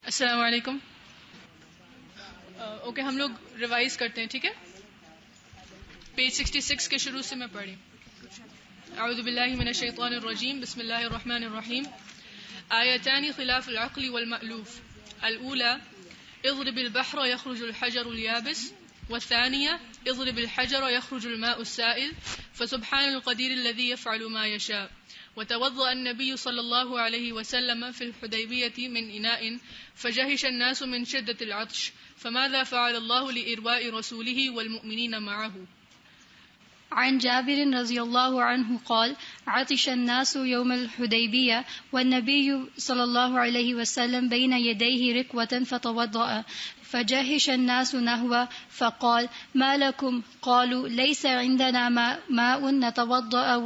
السلام علیکم. اوکے ہم لوگ ریوائز کرتے ہیں, ٹھیک ہے؟ پیج 66 کے شروع سے میں پڑھی. اعوذ باللہ من الشیطان الرجیم, بسم اللہ الرحمن الرحیم. آیتان خلاف العقل والمألوف. الاولى اضرب البحر يخرج الحجر اليابس, والثانية اضرب الحجر يخرج الماء السائل, فسبحان القدير الذي يفعل ما يشاء. وتوضأ النبي صلى الله عليه وسلم في الحديبية من إناء فجهش الناس من شدة العطش, فماذا فعل الله لإرواء رسوله والمؤمنين معه؟ عن جابر رضي الله عنه قال عطش الناس يوم الحديبية والنبي صلى الله عليه وسلم بين يديه ركوة فتوضأ فجهش الناس نهوه فقال ما لكم؟ قالوا ليس عندنا ماء نتوضأ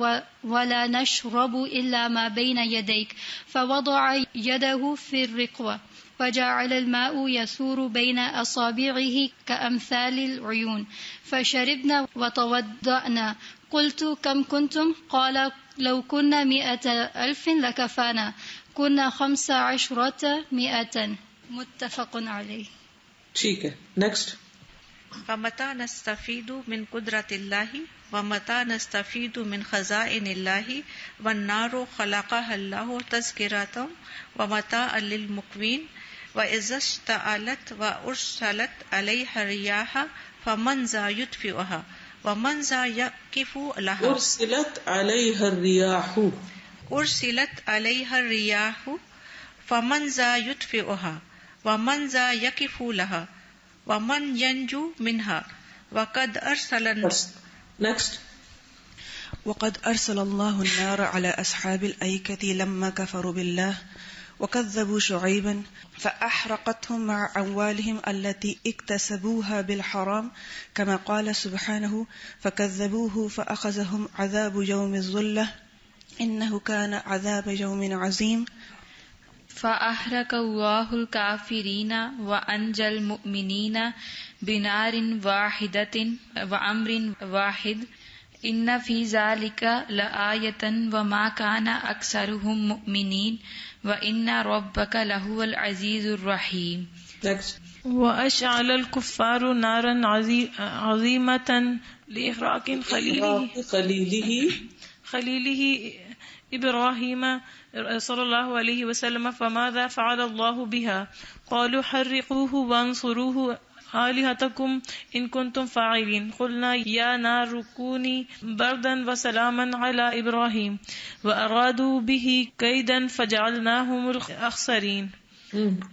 ولا نشرب إلا ما بين يديك, فوضع يده في الركوة فجعل الماء يسور بين أصابعه كأمثال العيون, فشربنا وتوضأنا. قلت كم كنتم؟ قال لو كنا 100,000 لكفانا, كنا 15,000. متفق عليه. ٹھیک ہے, نیکسٹ. فمتى نستفيد من قدرة الله ومتى نستفيد من خزائن الله, والنار خلقها الله تذكرة ومتاعا للمقوين, وإذا اشتعلت وأرسلت عليها الرياح فمن ذا يطفئها ومن ذا يقف لها. أرسلت عليها الرياح, أرسلت عليها الرياح فمن ذا يطفئها ومن ذا يقف لها ومن ينجو منها. وقد أرسل نیکسٹ. وقد أرسل الله النار على أصحاب الأيكة لما كفروا بالله وكذبوا شعيبا فأحرقتهم مع أموالهم التي اكتسبوها بالحرام, كما قال سبحانه فكذبوه فأخذهم عذاب يوم الظلة إنه كان عذاب يوم عظيم. فأحرق الله الكافرين وأنجى المؤمنين بنار واحدة وأمر واحد, إن في ذلك لآية وما كان أكثرهم مؤمنين وإن ربك لهو العزيز الرحيم. وأشعل الكفار نارا عظيمة لإحراق خليله إبراهيم صلى الله عليه وسلم, فماذا فعل الله بها؟ قالوا حرقوه وانصروه آلهتكم إن كنتم فاعلين. قلنا يا نار كوني بردا وسلاما على إبراهيم وأرادوا به كيدا فجعلناهم الأخسرين.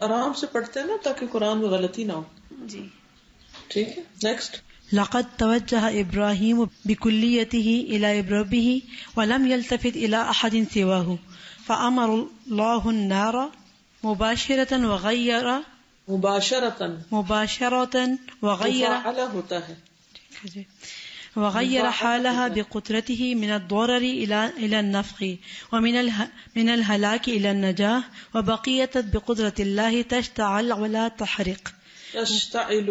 آرام سے پڑھتے ہیں نا تاکہ قرآن میں غلطی نہ ہو. جی ٹھیک ہے, نیکسٹ. لقد توجه إبراهيم بكليته إلى ربه ولم يلتفت إلى أحد سواه, فأمر الله النار مباشرة وغير حالها بقدرته من الضرر إلى النفع ومن الهلاك إلى النجاة, وبقيت بقدرة الله تشتعل ولا تحرق. تشتعل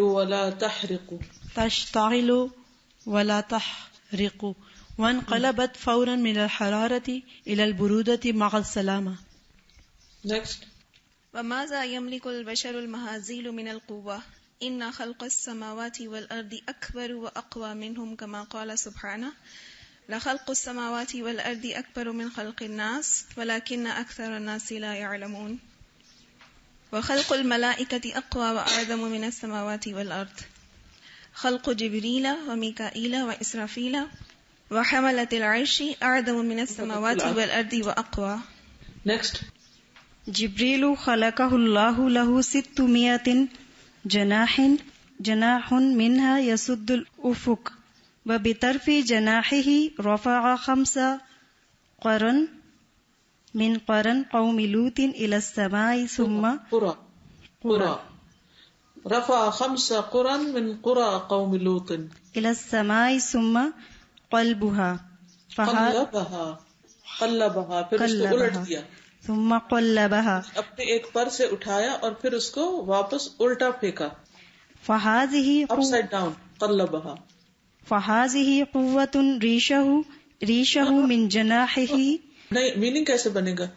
ولا تحرق, وانقلبت فورا من الحرارة إلى البرودة مع السلامة. نیکسٹ. وماذا يملك البشر المهازيل من القوة, إن خلق السماوات والأرض أكبر وأقوى منهم, كما قال سبحانه لخلق السماوات والأرض أكبر من خلق الناس ولكن أكثر الناس لا يعلمون. وخلق الملائكة أقوى وأعظم من السماوات والأرض. خلق جبريل وميكائيل وإسرافيل وحملة العرش أعظم من السماوات والأرض وأقوى. نیکسٹ. جبريل خلقه الله له 600 جناح منها يسد الأفق, وبطرف جناحه رفع 5 قرن من قرن قوم لوط إلى السماء ثم رفع 5 قرن من قرى قوم لوط إلى السماء ثم قلبها پھر اس کو الٹ دیا, ثم قلبها, اپنے ایک پر سے اٹھایا اور پھر اس کو واپس الٹا پھینکا. فهذه اپ سائڈ ڈاؤن قلبها. فهذه قوة ريشه من جناحه. نہیں, میننگ کیسے بنے گا؟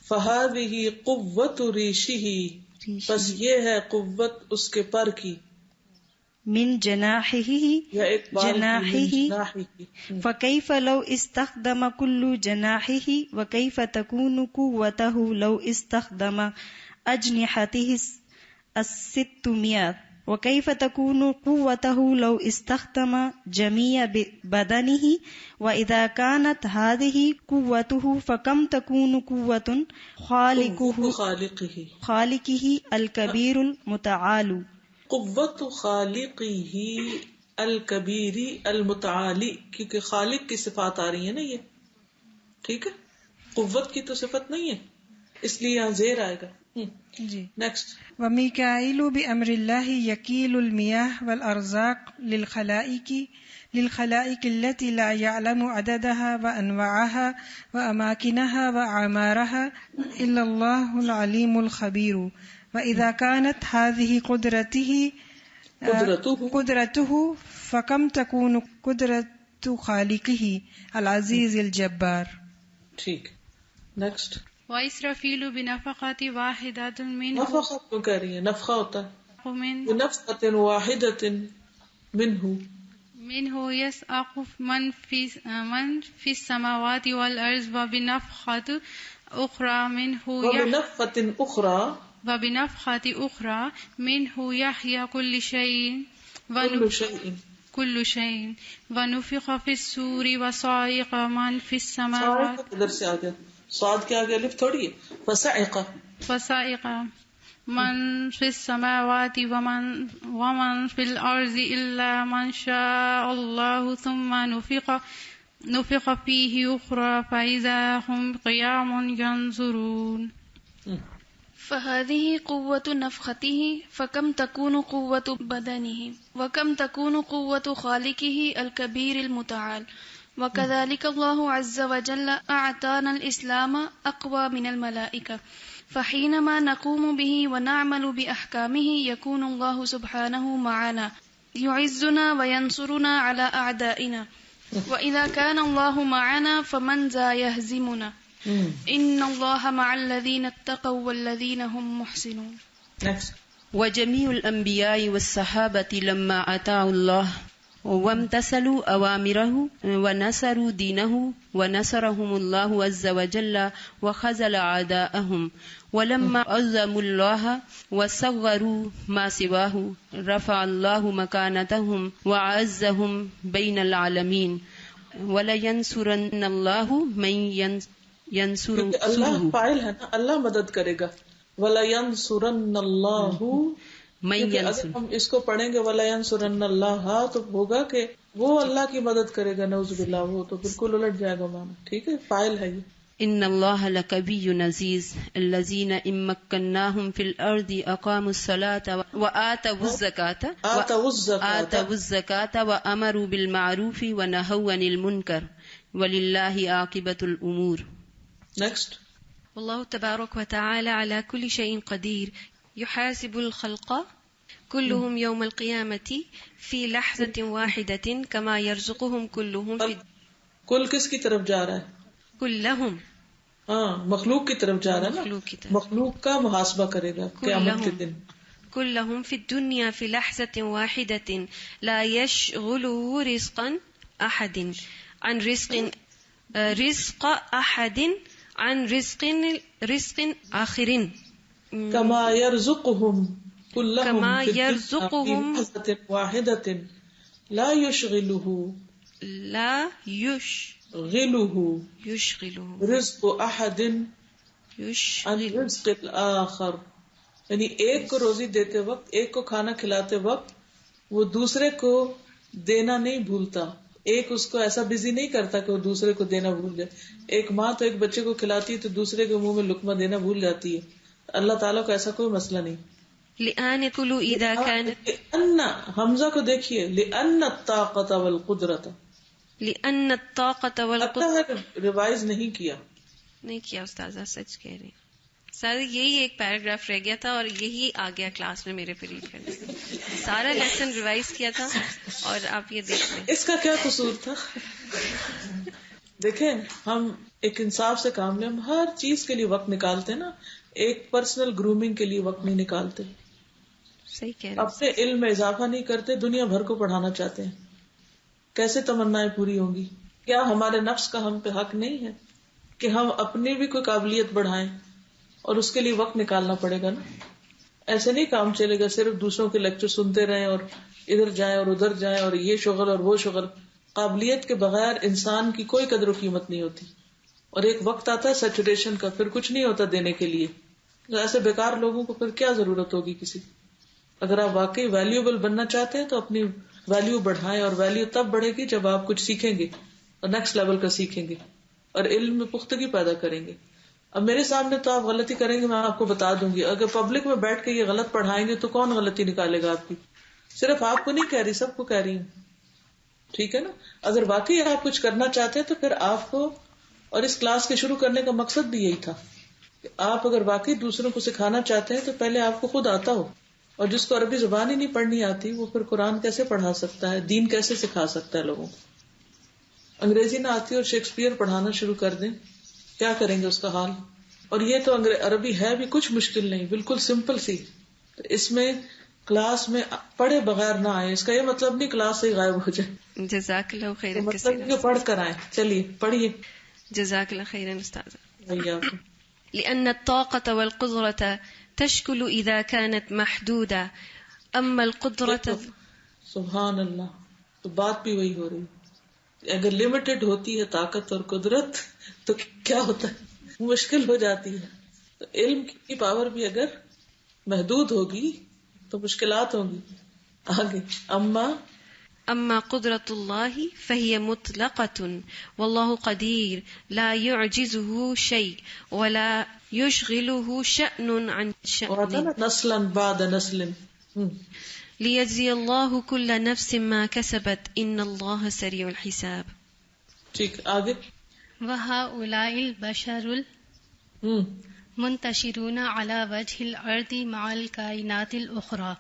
فهذه قوة ريشه, بس یہ ہے قوت اس کے پر کی، من جناحه یا ایک بال کی، من جناحه جناحه، فكيف لو استخدم كل جناحه وكيف تكون قوته لو استخدم أجنحته 600 وكيف تكون قوته لو استخدم جميع بدنه وإذا كانت هذه قوته فكم تكون قوة خالقه الكبير المتعال. قوت خالقی الکبیری المتعالی، کیونکہ خالق کی صفات آ رہی ہے نا یہ، ٹھیک ہے، قوت کی تو صفت نہیں ہے، اس لیے یہاں زیر آئے گا. جی نیکسٹ. ومیکائیل بأمر اللہ یکیل المیاہ والارزاق للخلائق التي لا يعلم عددها وانواعها واماكنها واعمارها الا الله العليم الخبير. وإذا كانت هذه قدرته فكم تكون قدرة خالقه العزيز الجبار. ٹھیک. نیکسٹ. وإسرافيل بنفقة واحدة منه. نفقت کیوں کہہ رہی ہے؟ نفخہ ہوتا ہے. من بنفقة واحدة منه يسعق من في السماوات والأرض وبنفخة أخرى منه وبنفخة أخرى منه يحيى كل شيء ونفخ في الصور وصعق من في السماوات. ادھر سے آگے صاد کے آگے الف تھوڑی ہے. فصائق من في السماوات ومن في الأرض إلا من شاء الله ثم نفخ فيه أخرى فإذا هم قيام ينظرون. فهذه قوة نفخته فكم تكون قوة بدنه وكم تكون قوة خالقه الكبير المتعال. وكذلك الله عز وجل أعطانا الإسلام أقوى من الملائكة، فحينما نقوم به ونعمل بأحكامه يكون الله سبحانه معنا يعزنا وينصرنا على أعدائنا، وإذا كان الله معنا فمن ذا يهزمنا. ان اللہ مع الذین اتقوا والذین هم محسنون. وجميع الانبیاء والصحابة لما اطاعوا الله وامتثلوا اوامره ونصروا دینه ونصرهم الله عز وجل وخذل اعداءهم ولما عظموا الله وصغروا ما سواه رفع الله مكانتهم وعزهم بين العالمين ولينصرن الله من ینصر. اللہ فاعل ہے نا، اللہ مدد کرے گا. وَلَيَنْصُرَنَّ اللَّهُ، اگر ہم اس کو پڑھیں گے وَلَيَنْصُرَنَّ اللَّهَ تو ہوگا کہ وہ اللہ کی مدد کرے گا. نعوذ باللہ، وہ تو بالکل الٹ جائے گا معنی. ٹھیک ہے، فاعل ہے یہ. ان اللہ لقوی عزیز الذین ان مکناہم فی الارض اقاموا الصلاة وآتوا الزکاة وامروا بالمعروف ونہوا عن المنکر وللہ عاقبۃ الامور. نیکسٹ. واللہ تبارک وتعالی علی کل شیء قدیر یحاسب الخلق كلهم يوم القیامة فی لحظة واحدة كما يرزقهم كلهم فی. کل کس کی طرف جا رہا ہے؟ كلهم. ہاں، مخلوق کی طرف جا رہا ہے نا. مخلوق کا محاسبہ کرے گا قیامت کے دن. كلهم في الدنيا في لحظة واحدة لا يشغله رزق أحد عن رزق أحد عن رزق آخرين كما يرزقهم كلهم في لحظة واحدة لا يشغله رزق أحد عن رزق الآخر. یعنی ایک کو روزی دیتے وقت، ایک کو کھانا کھلاتے وقت وہ دوسرے کو دینا نہیں بھولتا. ایک اس کو ایسا بزی نہیں کرتا کہ وہ دوسرے کو دینا بھول جائے. ایک ماں تو ایک بچے کو کھلاتی ہے تو دوسرے کے منہ میں لقمہ دینا بھول جاتی ہے. اللہ تعالیٰ کو ایسا کوئی مسئلہ نہیں. لأن حمزہ کو دیکھیے، لأن الطاقت والقدرت، لأن الطاقت والقدرت. ریوائز نہیں کیا استاذہ، سچ کہہ رہی سر. یہی ایک پیراگراف رہ گیا تھا اور یہی آ گیا کلاس میں میرے پیریڈ کرنے. سارا لیسن ریوائز کیا تھا اور آپ یہ دیکھ لیں. اس کا کیا قصور تھا؟ دیکھیں، ہم ایک انصاف سے کام لیں، ہم ہر چیز کے لیے وقت نکالتے ہیں نا. ایک پرسنل گرومنگ کے لیے وقت نہیں نکالتے. صحیح کہہ رہے ہیں. اپنے علم میں اضافہ نہیں کرتے, دنیا بھر کو پڑھانا چاہتے ہیں. کیسے تمنائیں پوری ہوں گی؟ کیا ہمارے نفس کا ہم پہ حق نہیں ہے کہ ہم اپنی بھی کوئی قابلیت بڑھائیں؟ اور اس کے لیے وقت نکالنا پڑے گا نا. ایسے نہیں کام چلے گا صرف دوسروں کے لیکچر سنتے رہیں اور ادھر جائیں اور ادھر جائیں اور یہ شغل اور وہ شغل. قابلیت کے بغیر انسان کی کوئی قدر و قیمت نہیں ہوتی. اور ایک وقت آتا ہے سیچوریشن کا, پھر کچھ نہیں ہوتا دینے کے لیے. ایسے بیکار لوگوں کو پھر کیا ضرورت ہوگی کسی. اگر آپ واقعی ویلیوبل بننا چاہتے ہیں تو اپنی ویلیو بڑھائیں, اور ویلیو تب بڑھے گی جب آپ کچھ سیکھیں گے اور نیکسٹ لیول کا سیکھیں گے اور علم میں پختگی پیدا کریں گے. اب میرے سامنے تو آپ غلطی کریں گے, میں آپ کو بتا دوں گی. اگر پبلک میں بیٹھ کے یہ غلط پڑھائیں گے تو کون غلطی نکالے گا آپ کی؟ صرف آپ کو نہیں کہہ رہی, سب کو کہہ رہی ہوں. ٹھیک ہے نا. اگر واقعی آپ کچھ کرنا چاہتے ہیں تو پھر آپ کو, اور اس کلاس کے شروع کرنے کا مقصد بھی یہی تھا کہ آپ اگر واقعی دوسروں کو سکھانا چاہتے ہیں تو پہلے آپ کو خود آتا ہو. اور جس کو عربی زبان ہی نہیں پڑھنی آتی وہ پھر قرآن کیسے پڑھا سکتا ہے, دین کیسے سکھا سکتا ہے لوگوں کو. انگریزی نہ آتی اور شیکسپیئر پڑھانا شروع کر دیں, کیا کریں گے اس کا حال. اور یہ تو عربی ہے بھی کچھ مشکل نہیں, بالکل سمپل سی. تو اس میں کلاس میں پڑھے بغیر نہ آئے, اس کا یہ مطلب نہیں کلاس سے ہی غائب ہو جائے. جزاک اللہ خیرا. مطلب کہ پڑھ کر آئے. چلیے پڑھیے. جزاک اللہ خیرا استاذ. لأن الطاقة والقدرة تشكل إذا كانت محدودة أما القدرة. سبحان اللہ. تو بات بھی وہی ہو رہی. اگر لمیٹڈ ہوتی ہے طاقت اور قدرت تو کیا ہوتا ہے, مشکل ہو جاتی ہے. تو علم کی پاور بھی اگر محدود ہوگی تو مشکلات ہوں گی. آگے أما قدرة الله فهي مطلقة والله قدير لا يعجزه شيء ولا يشغله شأن عن شأن نسلا بعد نسل ليجزي الله كل نفس ما كسبت إن الله سريع الحساب. ٹھیک, آگے. وهؤلاء البشر المنتشرون على وجه الأرض مع الكائنات الأخرى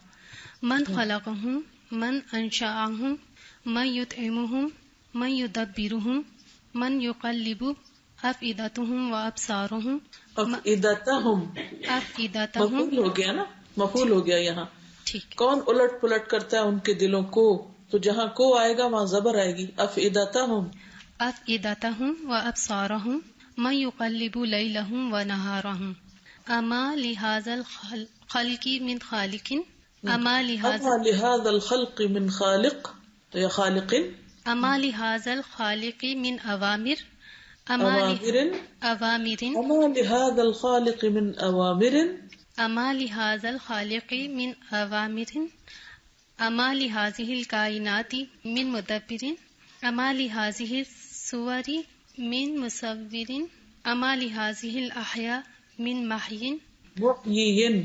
من خلقهم من انشأهم من يطعمهم من يدبرهم من يقلب افئدتهم وابصارهم. افئدتهم مفعول ہو گیا نا, مفعول ہو گیا یہاں. ٹھیک. کون الٹ پلٹ کرتا ہے ان کے دلوں کو, تو جہاں کو آئے گا وہاں زبر آئے گی. افئدتهم وابصارهم من يقلب ليلهم ونهارهم اما لهذا الخلق من خالق اما لهذا الخلق من خالق یا خالق اما لهذا الخالق من اوامر اما لهذا الخالق من اوامر اما لهذا الخالق من اوامر اما لهذه الكائنات من مدبر اما لهذه الصور من مصور اما لهذه الاحياء من محي. محيين.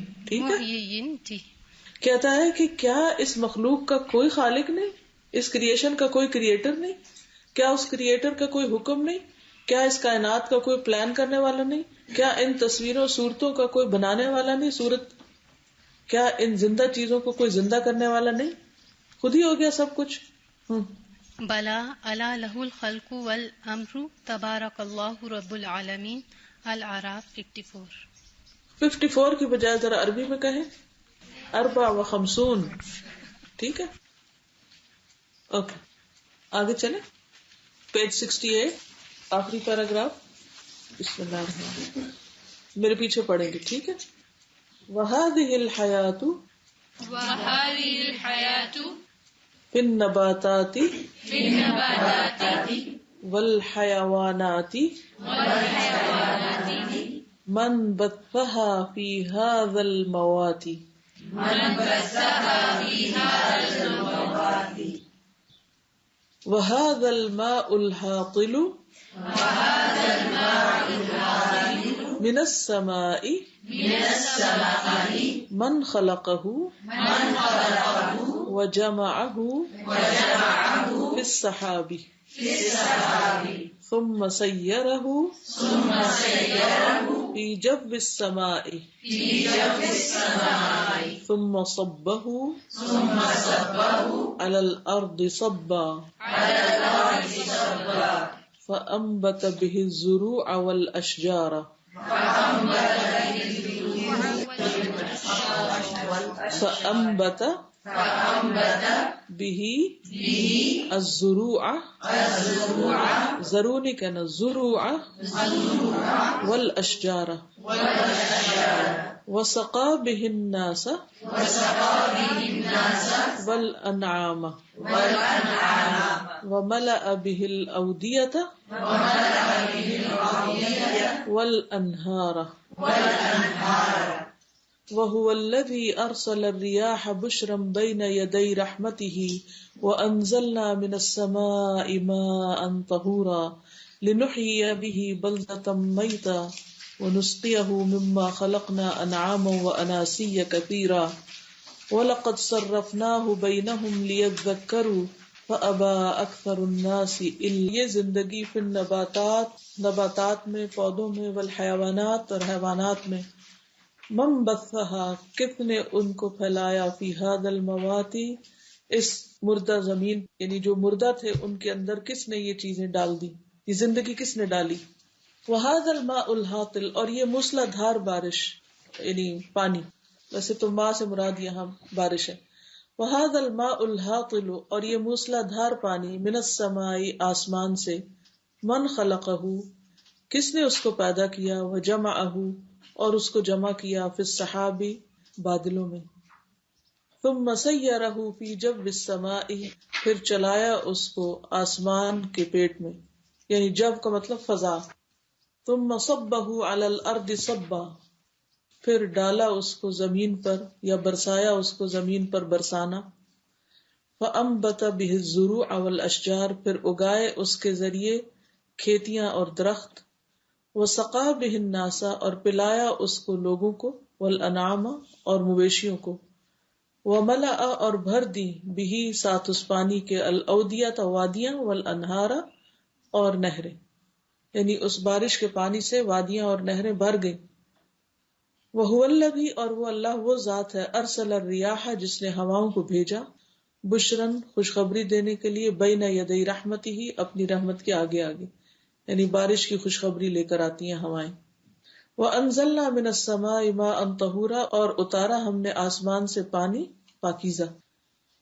کہتا ہے کہ کیا اس مخلوق کا کوئی خالق نہیں, اس کریشن کا کوئی کریٹر نہیں, کیا اس کریٹر کا کوئی حکم نہیں, کیا اس کائنات کا کوئی پلان کرنے والا نہیں, کیا ان تصویروں صورتوں کا کوئی بنانے والا نہیں صورت, کیا ان زندہ چیزوں کو کوئی زندہ کرنے والا نہیں, خود ہی ہو گیا سب کچھ. بلا الا لہ الخلق والامر تبارک اللہ رب العالمین. الاعراف 54 کی بجائے ذرا عربی میں کہیں 54. ٹھیک ہے, اوکے. آگے چلیں. پیج 68 آخری پیراگراف. بسم اللہ الرحمن الرحیم. میرے پیچھے پڑھیں گے, ٹھیک ہے. وَهَذِهِ الْحَيَاةُ فِي النَّبَاتَاتِ وَالْحَيَوَانَاتِ مَنْ بَثَّهَا فِي هَذَا الْمَوَاتِ وَهَذَا الْمَاءُ الْحَاطِلُ من السماء من خلقه وجمعه في السحاب ثم سيره في جب السماء ثم صبه على الأرض صبا فأنبت به الزروع والأشجار فأنبت به الزروع زرونی کہنا زروع والاشجار وسقى به الناس والانعام وملأ به الأودية والأنهار وهو الذي أرسل الرياح بشرا بين يدي رحمته وأنزلنا من السماء ماء طهورا لنحيي به بلدة ميتا ونسقيه مما خلقنا أنعاما وأناسيا كثيرا وَلَقَدْ صَرَّفْنَاهُ بَيْنَهُمْ لِيَذَّكَّرُوا فَأَبَى أَكْثَرُ النَّاسِ إِلَّا یہ زندگی فی نباتات میں، پودوں میں، والحیوانات اور حیوانات میں، من بثها کس نے ان کو پھیلایا، فی هذا الموات اس مردہ زمین، یعنی جو مردہ تھے ان کے اندر کس نے یہ چیزیں ڈال دی، یہ زندگی کس نے ڈالی، وَهَذَا الْمَاءُ الْهَاطِلُ اور یہ موسلا دھار بارش یعنی پانی، ویسے تو ماء سے مراد یہاں بارش ہے، وَهَذَا الْمَاءُ الْهَاطِلُ اور یہ موسلا دھار پانی، من السماء آسمان سے، من خلقه کس نے اس کو پیدا کیا، وجمعه اور اس کو جمع کیا، فی السحاب بادلوں میں، ثم سیرہ فی جو السماء پھر چلایا اس کو آسمان کے پیٹ میں، یعنی جب کا مطلب فضا، ثم صبہ علی الارض صبا پھر ڈالا اس کو زمین پر یا برسایا اس کو زمین پر برسانا، فانبت به الزروع والاشجار پھر اگائے اس کے ذریعے کھیتیاں اور درخت، وسقا به الناس اور پلایا اس کو لوگوں کو، والانعام اور مویشیوں کو، وملأ اور بھر دی به ساتھ اس پانی کے، الاودیہ وادیاں، والانہار اور نہریں، یعنی اس بارش کے پانی سے وادیاں اور نہریں بھر گئیں، وَهُوَ الَّذِي اور وہ اللہ وہ ذات ہے، ارسل الریاح جس نے ہواؤں کو بھیجا، بشرن خوشخبری دینے کے لیے، بین یدی رحمتہ اپنی رحمت کے آگے آگے، یعنی بارش کی خوشخبری لے کر آتی ہیں ہوائیں، وَأَنزَلْنَا مِنَ السَّمَاءِ مَاءً طَهُورًا اور اتارا ہم نے آسمان سے پانی پاکیزہ،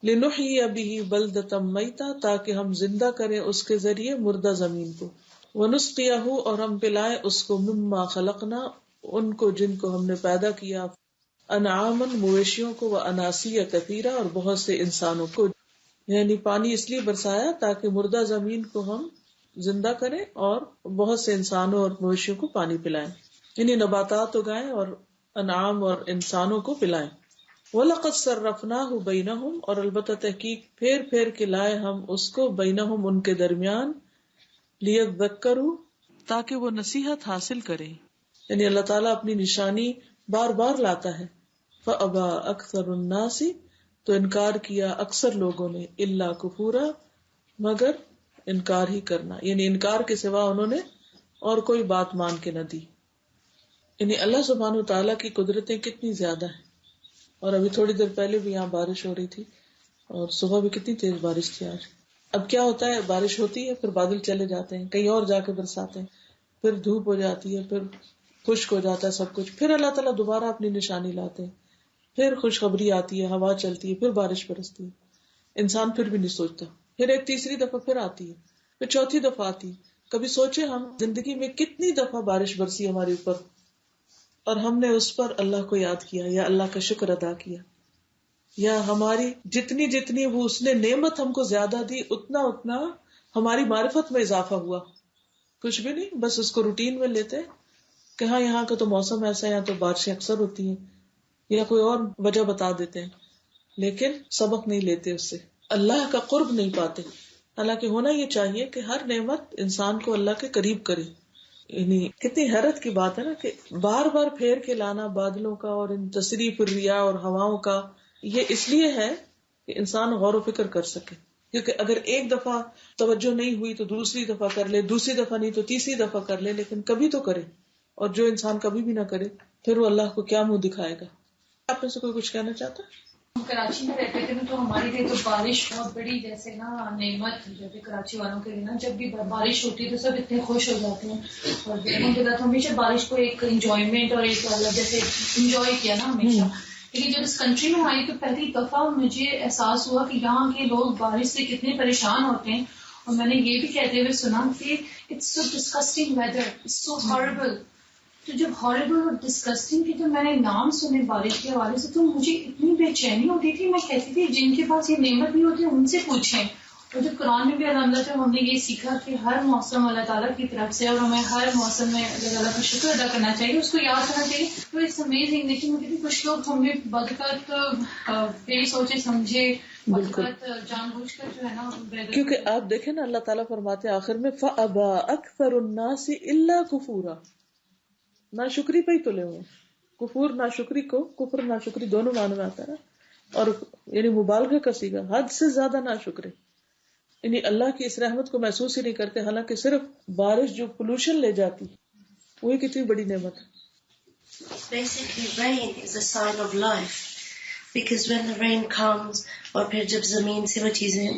لِنُحْيِيَ بِهِ بَلْدَةً مَيْتًا تاکہ ہم زندہ کریں اس کے ذریعے مردہ زمین کو، وَنُسْقِيَهُ اور ہم پلائیں اس کو، مما خلقنا ان کو جن کو ہم نے پیدا کیا، انعامن مویشیوں کو، واناسیہ کثیرہ اور بہت سے انسانوں کو، یعنی پانی اس لیے برسایا تاکہ مردہ زمین کو ہم زندہ کریں اور بہت سے انسانوں اور مویشیوں کو پانی پلائیں، یعنی نباتات اگائیں اور انعام اور انسانوں کو پلائیں، وَلَقَدْ صَرَّفْنَاهُ بَيْنَهُمْ اور البتہ تحقیق پھیر پھیر کے لائے ہم اس کو، بینہم ان کے درمیان، لِيَذَّكَّرُوا تاکہ وہ نصیحت حاصل کریں، یعنی اللہ تعالیٰ اپنی نشانی بار بار لاتا ہے، فَأَبَى أَكْثَرُ النَّاسِ تو انکار کیا اکثر لوگوں نے، إِلَّا كُفُورًا مگر انکار ہی کرنا، یعنی انکار کے سوا انہوں نے اور کوئی بات مان کے نہ دی، یعنی اللہ سبحانہ وتعالیٰ کی قدرتیں کتنی زیادہ ہیں، اور ابھی تھوڑی دیر پہلے بھی یہاں بارش ہو رہی تھی اور صبح بھی کتنی تیز بارش تھی آج۔ اب کیا ہوتا ہے، بارش ہوتی ہے پھر بادل چلے جاتے ہیں، کہیں اور جا کے برساتے ہیں، پھر دھوپ ہو جاتی ہے، پھر خشک ہو جاتا ہے سب کچھ، پھر اللہ تعالیٰ دوبارہ اپنی نشانی لاتے ہیں، پھر خوشخبری آتی ہے، ہوا چلتی ہے، پھر بارش برستی ہے، انسان پھر بھی نہیں سوچتا، پھر ایک تیسری دفعہ پھر آتی ہے، پھر چوتھی دفعہ آتی ہے۔ کبھی سوچے ہم زندگی میں کتنی دفعہ بارش برسی ہمارے اوپر اور ہم نے اس پر اللہ کو یاد کیا یا اللہ کا شکر ادا کیا، یا ہماری جتنی وہ اس نے نعمت ہم کو زیادہ دی اتنا ہماری معرفت میں اضافہ ہوا، کچھ بھی نہیں، بس اس کو روٹین میں لیتے کہ ہاں یہاں کا تو موسم ایسا ہے، یہاں تو بارشیں اکثر ہوتی ہیں، یا کوئی اور وجہ بتا دیتے ہیں، لیکن سبق نہیں لیتے، اس سے اللہ کا قرب نہیں پاتے۔ حالانکہ ہونا یہ چاہیے کہ ہر نعمت انسان کو اللہ کے قریب کرے، یعنی کتنی حیرت کی بات ہے نا کہ بار بار پھیر کے لانا بادلوں کا اور ان تصریف الریا اور ہواؤں کا، یہ اس لیے ہے کہ انسان غور و فکر کر سکے، کیونکہ اگر ایک دفعہ توجہ نہیں ہوئی تو دوسری دفعہ کر لے، دوسری دفعہ نہیں تو تیسری دفعہ کر لے، لیکن کبھی تو کرے، اور جو انسان کبھی بھی نہ کرے پھر وہ اللہ کو کیا منہ دکھائے گا۔ آپ میں سے کوئی کچھ کہنا چاہتا ہے؟ ہم کراچی میں رہتے تھے تو ہمارے لیے تو بارش بہت بڑی جیسے نا نعمت، جیسے کراچی والوں کے لیے نا جب بھی بارش ہوتی ہے تو سب اتنے خوش ہو جاتے ہیں، اور الحمد للہ تو ہمیشہ بارش کو ایک انجوائمنٹ اور ایک الگ جیسے انجوائے کیا نا ہمیشہ، لیکن جب اس کنٹری میں آئی تو پہلی دفعہ مجھے احساس ہوا کہ یہاں کے لوگ بارش سے کتنے پریشان ہوتے ہیں. اور میں نے یہ بھی کہتے ہوئے سنا کہ it's so disgusting weather, it's so horrible. تو جب ہاربل اور ڈسکسٹنگ کے جب میں نے نام سنے بارش کے حوالے سے تو مجھے اتنی بے چینی ہوتی تھی. میں کہتی تھی جن کے پاس یہ نعمت نہیں ہوتی ان سے پوچھیں. اور جب قرآن میں بھی الحمدللہ ہم نے یہ سیکھا کہ ہر موسم اللہ تعالیٰ کی طرف سے، اور ہمیں ہر موسم میں اللہ تعالیٰ کا شکر ادا کرنا چاہیے، اس کو یاد کرنا چاہیے. تو اٹس امیزنگ. لیکن مجھے کچھ لوگ ہم نے بدقت بے سوچے سمجھے بدقت جان بوجھ کر جو ہے نا، کیونکہ آپ دیکھیں نا اللہ تعالیٰ فرماتے ہیں آخر میں فَأَبَى أَكْثَرُ النَّاسِ إِلَّا كُفُورًا. ناشکری پہ ہی تلے ہوئے. کفور ناشکری کو، کفر ناشکری دونوں معنی میں آتا ہے، اور یعنی مبالغہ کا صیغہ، حد سے زیادہ ناشکری. یعنی اللہ کی اس رحمت کو محسوس ہی نہیں کرتے، حالانکہ صرف بارش جو پولوشن لے جاتی وہی کتنی بڑی نعمت ہے. Basically rain is a sign of life because when the rain comes اور پھر جب زمین سے وہ چیزیں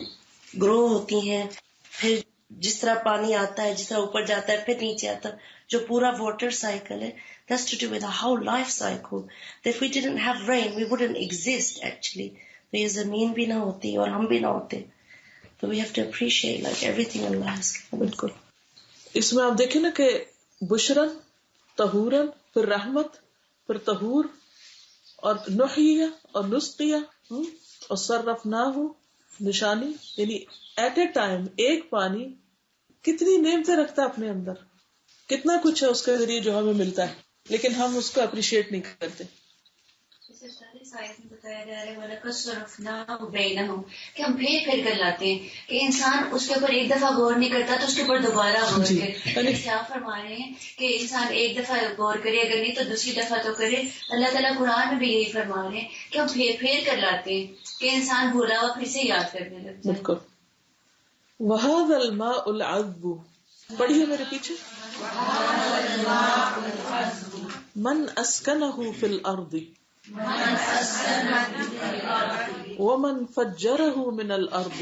گرو ہوتی ہیں، پھر جس طرح پانی آتا ہے، جس طرح اوپر جاتا ہے پھر نیچے آتا ہے، جو پورا واٹر سائیکل ہے، that's to do with the whole life cycle. That if we didn't have rain we wouldn't exist actually. تو یہ زمین بھی نہ ہوتی اور ہم بھی نہ ہوتے. So we have to appreciate like everything Allah has given. بالکل. اس میں آپ دیکھیں نا کہ بشرن، طہورن، پھر رحمت، پھر طہور، اور نحیہ اور نسقیہ اور صرفناہ نشانی. یعنی ایٹ اے ٹائم ایک پانی کتنی نعمتیں رکھتا ہے اپنے اندر، کتنا کچھ ہے اس کے ذریعے جو ہمیں ملتا ہے، لیکن ہم اس کو اپریشیٹ نہیں کرتے. بتایا جا رہا ہے کہ ہم پھیر پھیر کر لاتے ہیں، کہ انسان اس کے اوپر ایک دفعہ غور نہیں کرتا تو اس کے اوپر دوبارہ غور کرے. کیا فرما رہے ہیں کہ انسان ایک دفعہ غور کرے، اگر نہیں تو دوسری دفعہ تو کرے. اللہ تعالیٰ قرآن میں بھی یہی فرما رہے ہیں کہ ہم پھیر پھیر کر لاتے ہیں کہ انسان بھولا ہوا پھر سے یاد کرنے لگتا ہے. بالکل. وَهَذَا الْمَاءُ الْعَذْبُ، پڑھیے میرے پیچھے. مَنْ أَسْكَنَهُ فِي الْأَرْضِ ومن فجره من الأرض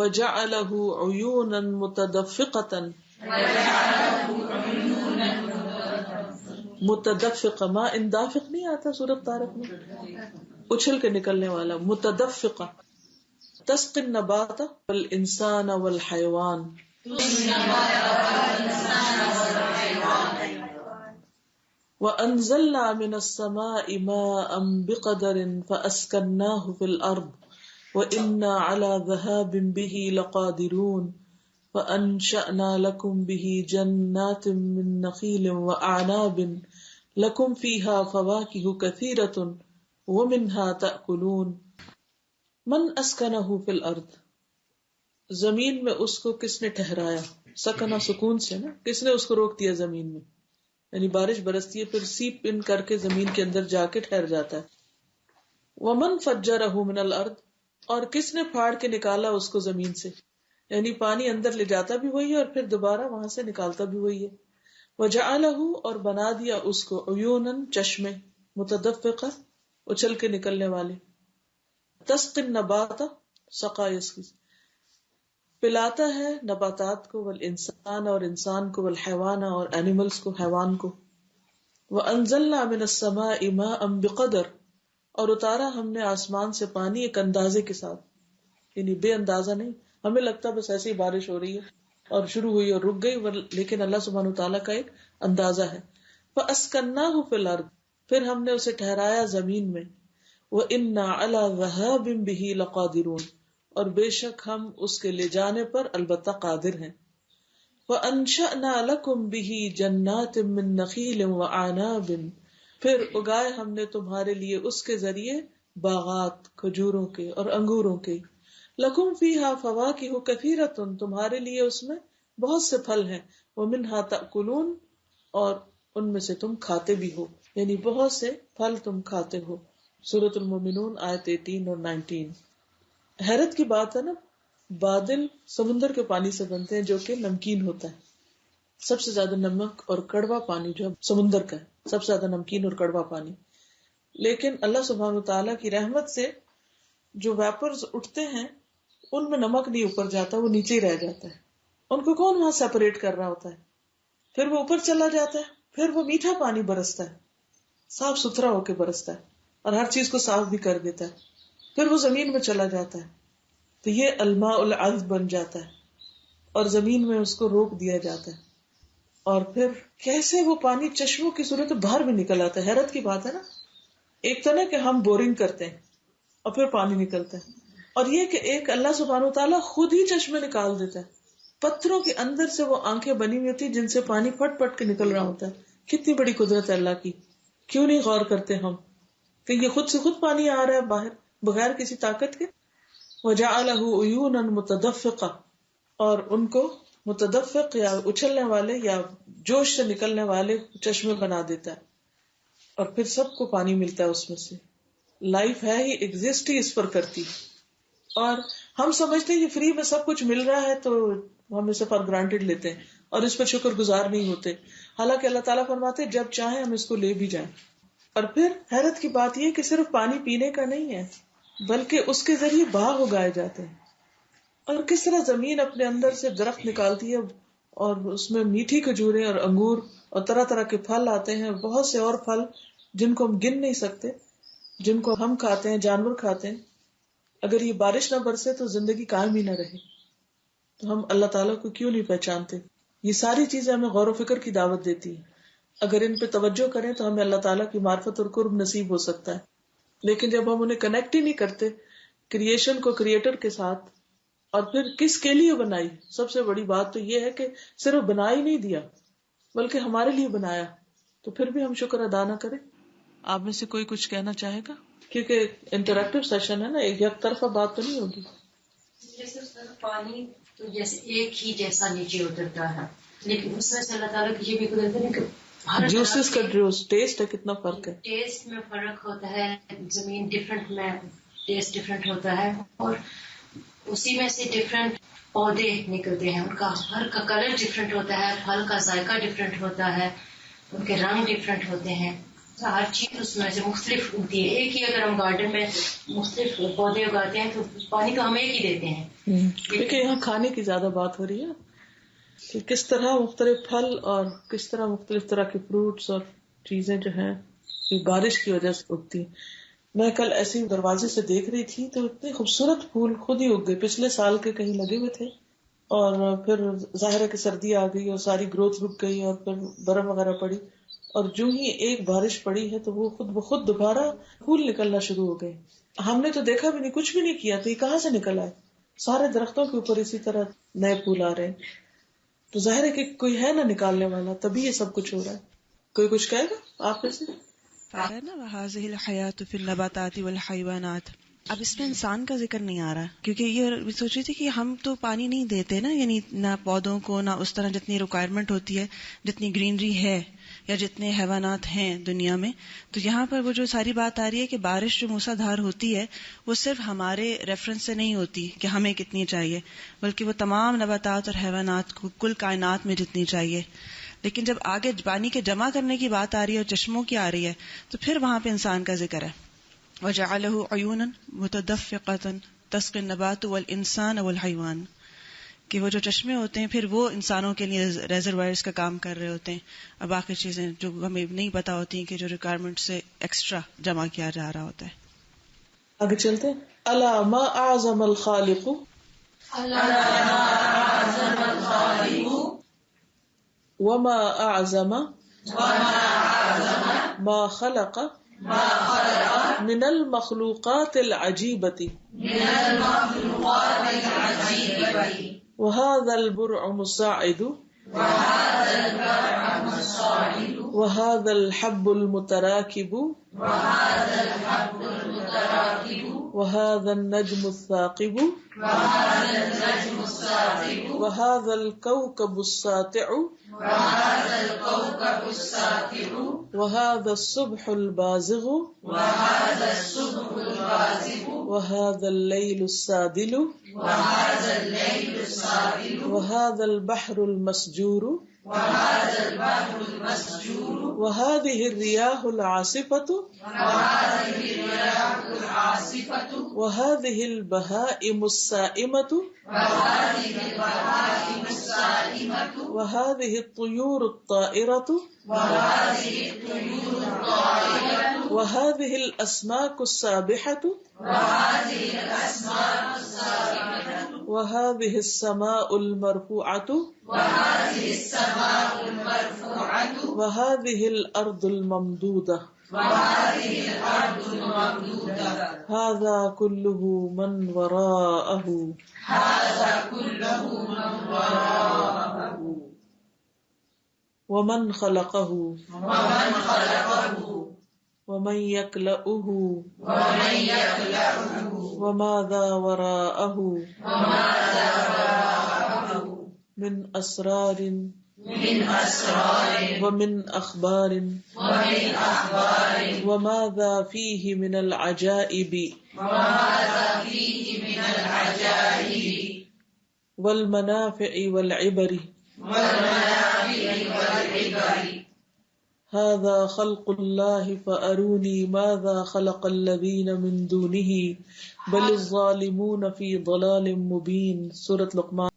وجعله عيونا متدفقة متدفقة. ما ان دافق نہیں آتا سورۃ طارق میں، اچھل کے نکلنے والا. متدفقة تسقي النبات والإنسان والحيوان. وَأَنزَلْنَا مِنَ السَّمَاءِ مَاءً بِقَدَرٍ فَأَسْكَنَّاهُ فِي الْأَرْضِ وَإِنَّا عَلَى ذَهَابٍ بِهِ لَقَادِرُونَ فَأَنشَأْنَا لَكُمْ بِهِ جَنَّاتٍ مِّن نَخِيلٍ وَأَعْنَابٍ لَكُمْ فِيهَا فَوَاكِهُ كَثِيرَةٌ وَمِنْهَا تَأْكُلُونَ. من أَسْكَنَهُ فِي الْأَرْضِ، زمین میں اس کو کس نے ٹھہرایا. سکنا سکون سے نا، کس نے اس کو روک دیا زمین میں، یعنی بارش برستی ہے پھر سیپ ان کر کے زمین کے اندر جا کے ٹھہر جاتا ہے. ومن فجرہ من الارض، اور کس نے پھاڑ کے نکالا اس کو زمین سے، یعنی پانی اندر لے جاتا بھی وہی ہے اور پھر دوبارہ وہاں سے نکالتا بھی وہی ہے. وجعلہ، اور بنا دیا اس کو، عیونا چشمے، متدفقہ اچھل کے نکلنے والے. تسقی النبات، سقا یسقی پلاتا ہے نباتات کو، والانسان اور انسان کو، والحیوان اور اینیملز کو، حیوان کو. وانزلنا من السماء ماء بقدر، اور اتارا ہم نے آسمان سے پانی ایک اندازے کے ساتھ، یعنی بے اندازہ نہیں. ہمیں لگتا بس ایسی بارش ہو رہی ہے اور شروع ہوئی اور رک گئی، لیکن اللہ سبحانہ تعالیٰ کا ایک اندازہ ہے. فاسکناہ فی الارض، پھر ہم نے اسے ٹھہرایا زمین میں. وَإِنَّا عَلَى ذَهَابٍ بِهِ لَقَادِرُونَ، اور بے شک ہم اس کے لے جانے پر البتہ قادر ہیں. وَأَنشَأْنَا لَكُمْ بِهِ جَنَّاتٍ مِّن نَخِيلٍ وَأَعْنَابٍ، پھر اگائے ہم نے تمہارے لیے اس کے ذریعے باغات، کھجوروں کے اور انگوروں کے. لَكُمْ فِيهَا فَوَاكِهُ كَثِيرَةٌ، تمہارے لیے اس میں بہت سے پھل ہیں. وَمِنْهَا تَأْكُلُونَ، اور ان میں سے تم کھاتے بھی ہو، یعنی بہت سے پھل تم کھاتے ہو. سورۃ المومنون آیت 18 اور 19. حیرت کی بات ہے نا، بادل سمندر کے پانی سے بنتے ہیں جو کہ نمکین ہوتا ہے. سب سے زیادہ نمک اور کڑوا پانی جو سمندر کا ہے، سب سے زیادہ نمکین اور کڑوا پانی. لیکن اللہ سبحانہ تعالیٰ کی رحمت سے جو ویپرز اٹھتے ہیں ان میں نمک نہیں اوپر جاتا، وہ نیچے ہی رہ جاتا ہے. ان کو کون وہاں سیپریٹ کر رہا ہوتا ہے، پھر وہ اوپر چلا جاتا ہے، پھر وہ میٹھا پانی برستا ہے. صاف ستھرا ہو کے برستا ہے اور ہر چیز کو صاف بھی کر دیتا ہے. پھر وہ زمین میں چلا جاتا ہے تو یہ الماء العذب بن جاتا ہے اور زمین میں اس کو روک دیا جاتا ہے. اور پھر کیسے وہ پانی چشموں کی صورت باہر بھی نکل آتا ہے. حیرت کی بات ہے نا. ایک تو نا کہ ہم بورنگ کرتے ہیں اور پھر پانی نکلتا ہے, اور یہ کہ ایک اللہ سبحانہ و تعالیٰ خود ہی چشمے نکال دیتا ہے. پتھروں کے اندر سے وہ آنکھیں بنی ہوئی ہوتی جن سے پانی پٹ پٹ کے نکل رہا ہوتا ہے. کتنی بڑی قدرت ہے اللہ کی. کیوں نہیں غور کرتے ہم کہ یہ خود سے خود پانی آ رہا ہے باہر بغیر کسی طاقت کے. وَجَعَلَهُ عُيُونًا مُتَدَفِّقًا, اور ان کو متدفق یا اچھلنے والے یا جوش سے نکلنے والے چشمے بنا دیتا ہے, اور پھر سب کو پانی ملتا ہے اس میں سے. لائف ہے ہی, ایگزسٹ ہی اس پر کرتی. اور ہم سمجھتے ہیں کہ فری میں سب کچھ مل رہا ہے تو ہم اسے فار گرانٹیڈ لیتے ہیں اور اس پر شکر گزار نہیں ہوتے. حالانکہ اللہ تعالیٰ فرماتے ہیں جب چاہیں ہم اس کو لے بھی جائیں. اور پھر حیرت کی بات یہ کہ صرف پانی پینے کا نہیں ہے بلکہ اس کے ذریعے باغ اگائے جاتے ہیں. اور کس طرح زمین اپنے اندر سے درخت نکالتی ہے اور اس میں میٹھی کھجوریں اور انگور اور طرح طرح کے پھل آتے ہیں, بہت سے اور پھل جن کو ہم گن نہیں سکتے, جن کو ہم کھاتے ہیں, جانور کھاتے ہیں. اگر یہ بارش نہ برسے تو زندگی قائم ہی نہ رہے. تو ہم اللہ تعالیٰ کو کیوں نہیں پہچانتے؟ یہ ساری چیزیں ہمیں غور و فکر کی دعوت دیتی ہیں. اگر ان پہ توجہ کریں تو ہمیں اللہ تعالیٰ کی معرفت اور قرب نصیب ہو سکتا ہے. لیکن جب ہم انہیں کنیکٹ ہی نہیں کرتے کریشن کو کریٹر کے ساتھ, اور پھر کس کے لیے بنائی, سب سے بڑی بات تو یہ ہے کہ صرف بنا ہی نہیں دیا بلکہ ہمارے لیے بنایا, تو پھر بھی ہم شکر ادا نہ کریں. آپ میں سے کوئی کچھ کہنا چاہے گا؟ کیونکہ انٹریکٹیو سیشن ہے نا, ایک طرفہ بات تو نہیں ہوگی. جیسے پانی تو جیسے ایک ہی جیسا نیچے اترتا ہے, لیکن اس میں سے اللہ تعالیٰ کی یہ بھی قدرت ہے کہ جوسز کا ٹیسٹ ہے, کتنا فرق ہے, ٹیسٹ میں فرق ہوتا ہے, زمین ڈفرنٹ میں ٹیسٹ ڈفرنٹ ہوتا ہے, اور اسی میں سے ڈفرنٹ پودے نکلتے ہیں, ان کا ہر کا کلر ڈفرنٹ ہوتا ہے, پھل کا ذائقہ ڈفرنٹ ہوتا ہے, ان کے رنگ ڈفرنٹ ہوتے ہیں, ہر چیز اس میں سے مختلف ہوتی ہے. ایک ہی اگر ہم گارڈن میں مختلف پودے اگاتے ہیں تو پانی تو ہم ایک ہی دیتے ہیں. کیونکہ یہاں کھانے کی زیادہ بات ہو رہی ہے کہ کس طرح مختلف پھل اور کس طرح مختلف طرح کے فروٹس اور چیزیں جو ہیں یہ بارش کی وجہ سے اگتی ہیں. میں کل ایسے دروازے سے دیکھ رہی تھی تو اتنے خوبصورت پھول خود ہی اگ گئے, پچھلے سال کے کہیں لگے ہوئے تھے, اور پھر ظاہر ہے کہ سردی آ گئی اور ساری گروتھ رک گئی اور پھر برف وغیرہ پڑی, اور جو ہی ایک بارش پڑی ہے تو وہ خود بخود دوبارہ پھول نکلنا شروع ہو گئے. ہم نے تو دیکھا بھی نہیں, کچھ بھی نہیں کیا, تو یہ کہاں سے نکل آئے؟ سارے درختوں کے اوپر اسی طرح نئے پھول آ رہے ہیں. تو ظاہر ہے کہ کوئی ہے نا نکالنے والا, تبھی یہ سب کچھ ہو رہا ہے. کوئی کچھ کہے گا آپ میں سے؟ وَهَذِهِ الْحَيَاةُ فِي النَّبَاتَاتِ وَالْحَيْوَانَاتِ. اب اس میں انسان کا ذکر نہیں آ رہا, کیونکہ یہ سوچ رہی تھی کہ ہم تو پانی نہیں دیتے نا, یعنی نہ پودوں کو, نہ اس طرح جتنی ریکوائرمنٹ ہوتی ہے, جتنی گرینری ہے یا جتنے حیوانات ہیں دنیا میں. تو یہاں پر وہ جو ساری بات آ رہی ہے کہ بارش جو موسیٰ دھار ہوتی ہے وہ صرف ہمارے ریفرنس سے نہیں ہوتی کہ ہمیں کتنی چاہیے, بلکہ وہ تمام نباتات اور حیوانات کو, کل کائنات میں جتنی چاہیے. لیکن جب آگے پانی کے جمع کرنے کی بات آ رہی ہے اور چشموں کی آ رہی ہے تو پھر وہاں پہ انسان کا ذکر ہے. وَجَعَلَهُ عُيُونًا مُتَدَفِّقَةً تَسْقِي النَّبَاتُ وَالْإِنسَانَ وَالْحَيْوَانَ, کہ وہ جو چشمے ہوتے ہیں پھر وہ انسانوں کے لیے ریزروائرز کا کام کر رہے ہوتے ہیں, اور باقی چیزیں جو ہمیں نہیں پتا ہوتی ہیں کہ جو ریکوائرمنٹ سے ایکسٹرا جمع کیا جا رہا ہوتا ہے. آگے چلتے ہیں. الا ما اعظم الخالق, وما اعظم ما خلق من المخلوقات العجيبة وهذا البرع مساعد وهذا الحب المتراكب وهذا النجم الثاقب وهذا الكوكب الساطع وهذا الصبح البازغ وهذا الليل السادل وهذا البحر المسجور وهذه الرياح العاصفة وهذه البهائم السائمة وهذه الطيور الطائرة وهذه الأسماك السابحة وهذه السماء المرفوعة وهذه الأرض الممدودة هذا كله من وراءه ومن خلقه ومن يكلأه وماذا وراءه من أسرار ومن أخبار وماذا فيه من العجائب والمنافع والعبر هذا خلق الله فأروني ماذا خلق الذين من دونه بل الظالمون في ضلال مبين. سورة لقمان.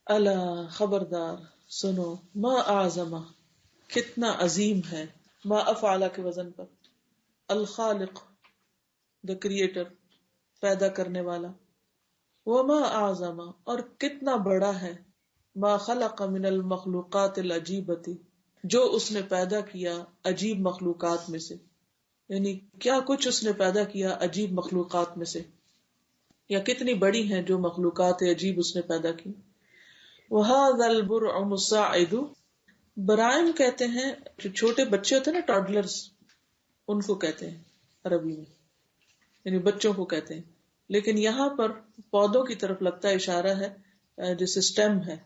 الا خبردار سنو، ما اعظم کتنا عظیم ہے، ما افعل کے وزن پر، الخالق the creator پیدا کرنے والا، وما اعظم اور کتنا بڑا ہے، ما خلق من المخلوقات العجیبۃ جو اس نے پیدا کیا عجیب مخلوقات میں سے، یعنی کیا کچھ اس نے پیدا کیا عجیب مخلوقات میں سے، یا کتنی بڑی ہیں جو مخلوقات عجیب اس نے پیدا کی. وَهَذَا الْبُرْعُ مُسَاعِدُ، برائم کہتے ہیں جو چھوٹے بچے ہوتے ہیں نا، ٹاڈلرز، ان کو کہتے ہیں عربی میں، یعنی بچوں کو کہتے ہیں، لیکن یہاں پر پودوں کی طرف لگتا ہے اشارہ ہے جیسے سٹیم ہے.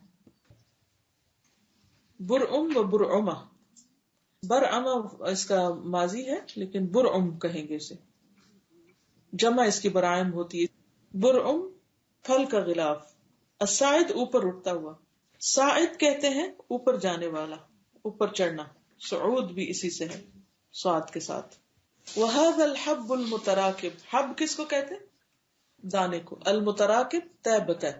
برعم و برعمہ، برعمہ اس کا ماضی ہے لیکن برعم کہیں گے اسے، جمع اس کی برائم ہوتی ہے. برعم پھل کا غلاف، الصاعد اوپر اٹھتا ہوا، صاعد کہتے ہیں اوپر جانے والا، اوپر چڑھنا، صعود بھی اسی سے ہے صاد کے ساتھ. وَهَذَا الْحَبُّ الْمُتَرَاكِبُ، حب کس کو کہتے ہیں؟ دانے کو. المتراکب طے بطے،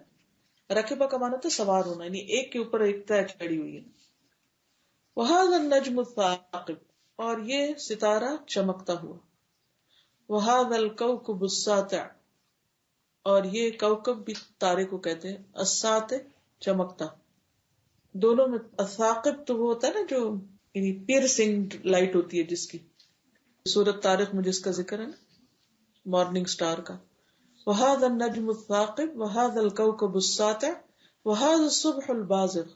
رکبہ کا معنی تو سوار ہونا، یعنی ایک کے اوپر ایک طے چڑھی ہوئی ہے. وَهَذَا النَّجْمُ الثَّاقِبُ، اور یہ ستارہ چمکتا ہوا. وَهَذَا الْكَوْكَبُ السَّاطِعُ، اور یہ کوكب بھی تارے کو کہتے ہیں، الساطع چمکتا. دونوں میں الثاقب تو وہ ہوتا ہے نا جو یعنی پیئرسنگ لائٹ ہوتی ہے جس کی، سورۃ طارق میں جس کا ذکر ہے نا، مارننگ سٹار کا. وَهَذَا النَّجْمُ الثَّاقِبُ وَهَذَا الْكَوْكَبُ السَّاطِعُ وَهَذَا الصُّبْحُ الْبَازِغُ،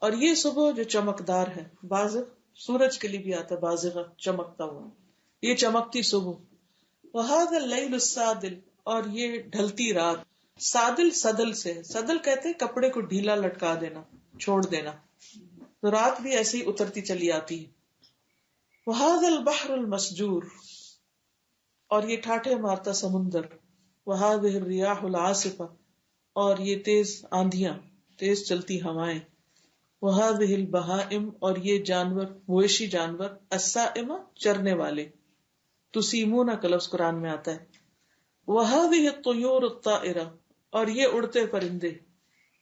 اور یہ صبح جو چمکدار ہے، بازغ سورج کے لیے بھی آتا ہے، بازغ چمکتا ہوا، یہ چمکتی صبح. وَهَذَا اللَّيْلُ السَّادِلُ، اور یہ ڈھلتی رات. سادل صدل سے، صدل کہتے ہیں کپڑے کو ڈھیلا لٹکا دینا، چھوڑ دینا، تو رات بھی ایسے ہی اترتی چلی آتی ہے. وَهَذَا الْبَحْرُ الْمَسْجُورُ، اور یہ ٹھاٹھے مارتا سمندر. وَهَذِهِ الرِّيَاحُ الْعَاصِفَةُ، اور یہ تیز آندیاں، تیز چلتی ہوائیں. وَهَذِهِ الْبَهَائِمُ، اور یہ جانور، مویشی جانور، السَّائِمَةُ چرنے والے. تُسِیمُونَ کا لفظ قرآن میں آتا ہے. وَهَذِهِ الطُّيُورُ الطَّائِرَةُ، اور یہ اڑتے پرندے.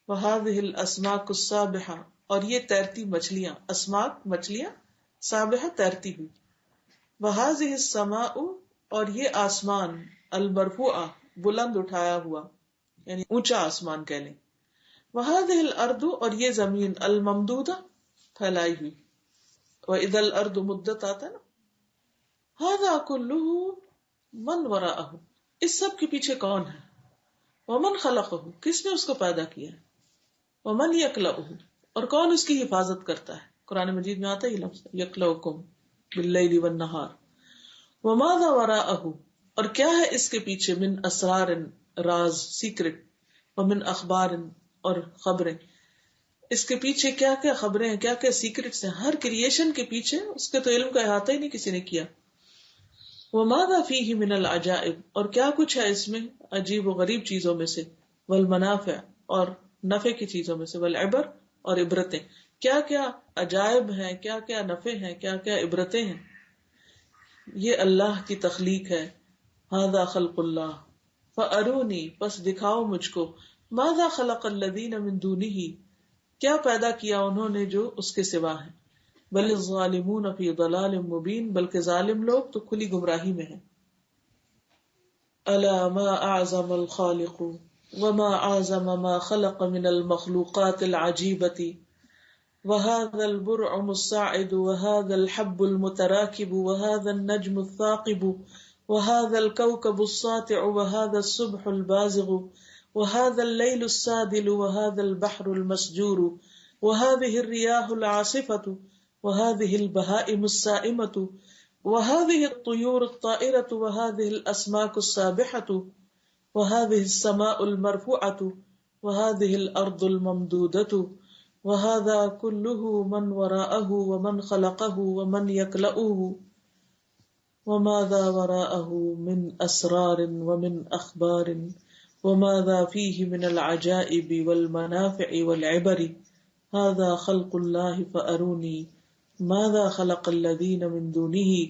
وَهَذِهِ الْأَسْمَاكُ السَّابِحَةُ، اور یہ تیرتی مچھلیاں، اسماک مچھلیاں، سابحہ تیرتی ہوئی. وَهَذِهِ السَّمَاءُ، اور یہ آسمان، المرفوعہ بلند اٹھایا ہوا، یعنی اونچا آسمان کہہ لیں. وَهَذِهِ الْأَرْضُ، اور یہ زمین، الممدودہ پھیلائی ہوئی. وَإِذَا الْأَرْضُ مُدَّتْ آتا ہے نا. هَذَا كُلُّهُ مَنْ وَرَاءَهُ، اس سب کے پیچھے کون ہے؟ وَمَنْ خَلَقَهُ، کس نے اس کو پیدا کیا ہے؟ وَمَنْ يَكْلَؤُهُ، اور کون اس کی حفاظت کرتا ہے؟ قرآن مجید میں آتا ہے یہ لفظ، يَكْلَؤُكُمْ بِاللَّيْلِ وَالنَّهَارِ. وَمَاذَا وَرَاءَهُ، اور کیا ہے اس کے پیچھے؟ من اسرار، راز، سیکرٹ. ومن اخبار، اور خبریں، اس کے پیچھے کیا کیا خبریں ہیں، کیا کیا سیکرٹس ہیں. ہر کریشن کے پیچھے اس کے تو علم کا احاطہ ہی نہیں کسی نے کیا. وَمَاذَا فِيهِ مِنَ الْعَجَائِبِ، اور کیا کچھ ہے اس میں عجیب و غریب چیزوں میں سے. وَالْمَنَافِعِ، اور نفع کی چیزوں میں سے. وَالْعِبَرِ، اور عبرتیں. کیا کیا عجائب ہیں، کیا کیا نفع ہیں، کیا کیا عبرتیں ہیں. یہ اللہ کی تخلیق ہے. هَذَا خَلْقُ اللَّهِ فَأَرُونِي، پس دکھاؤ مجھ کو. مَاذَا خَلَقَ الَّذِينَ مِن دُونِهِ، کیا پیدا کیا انہوں نے جو اس کے سوا ہیں. بل الظالمون فی ضلال مبین، بلکہ ظالم لوگ تو کھلی گمراہی میں ہیں. الا ما اعظم الخالق وما اعظم ما خلق من المخلوقات العجیبة وهذا البرعم الصاعد وهذا الحب المتراكب وهذا النجم الثاقب وهذا الكوكب الساطع وهذا الصبح البازغ وهذا الليل السادل وهذا البحر المسجور وهذه الرياح العاصفة وهذه البهائم السائمة وهذه الطيور الطائرة وهذه الأسماك السابحة وهذه السماء المرفوعة وهذه الأرض الممدودة وهذا كله من وراءه ومن خلقه ومن يكلؤه وماذا وراءه من أسرار ومن أخبار وماذا فيه من العجائب والمنافع والعبر هذا خلق الله فأروني ماذا خلق الذين من دونه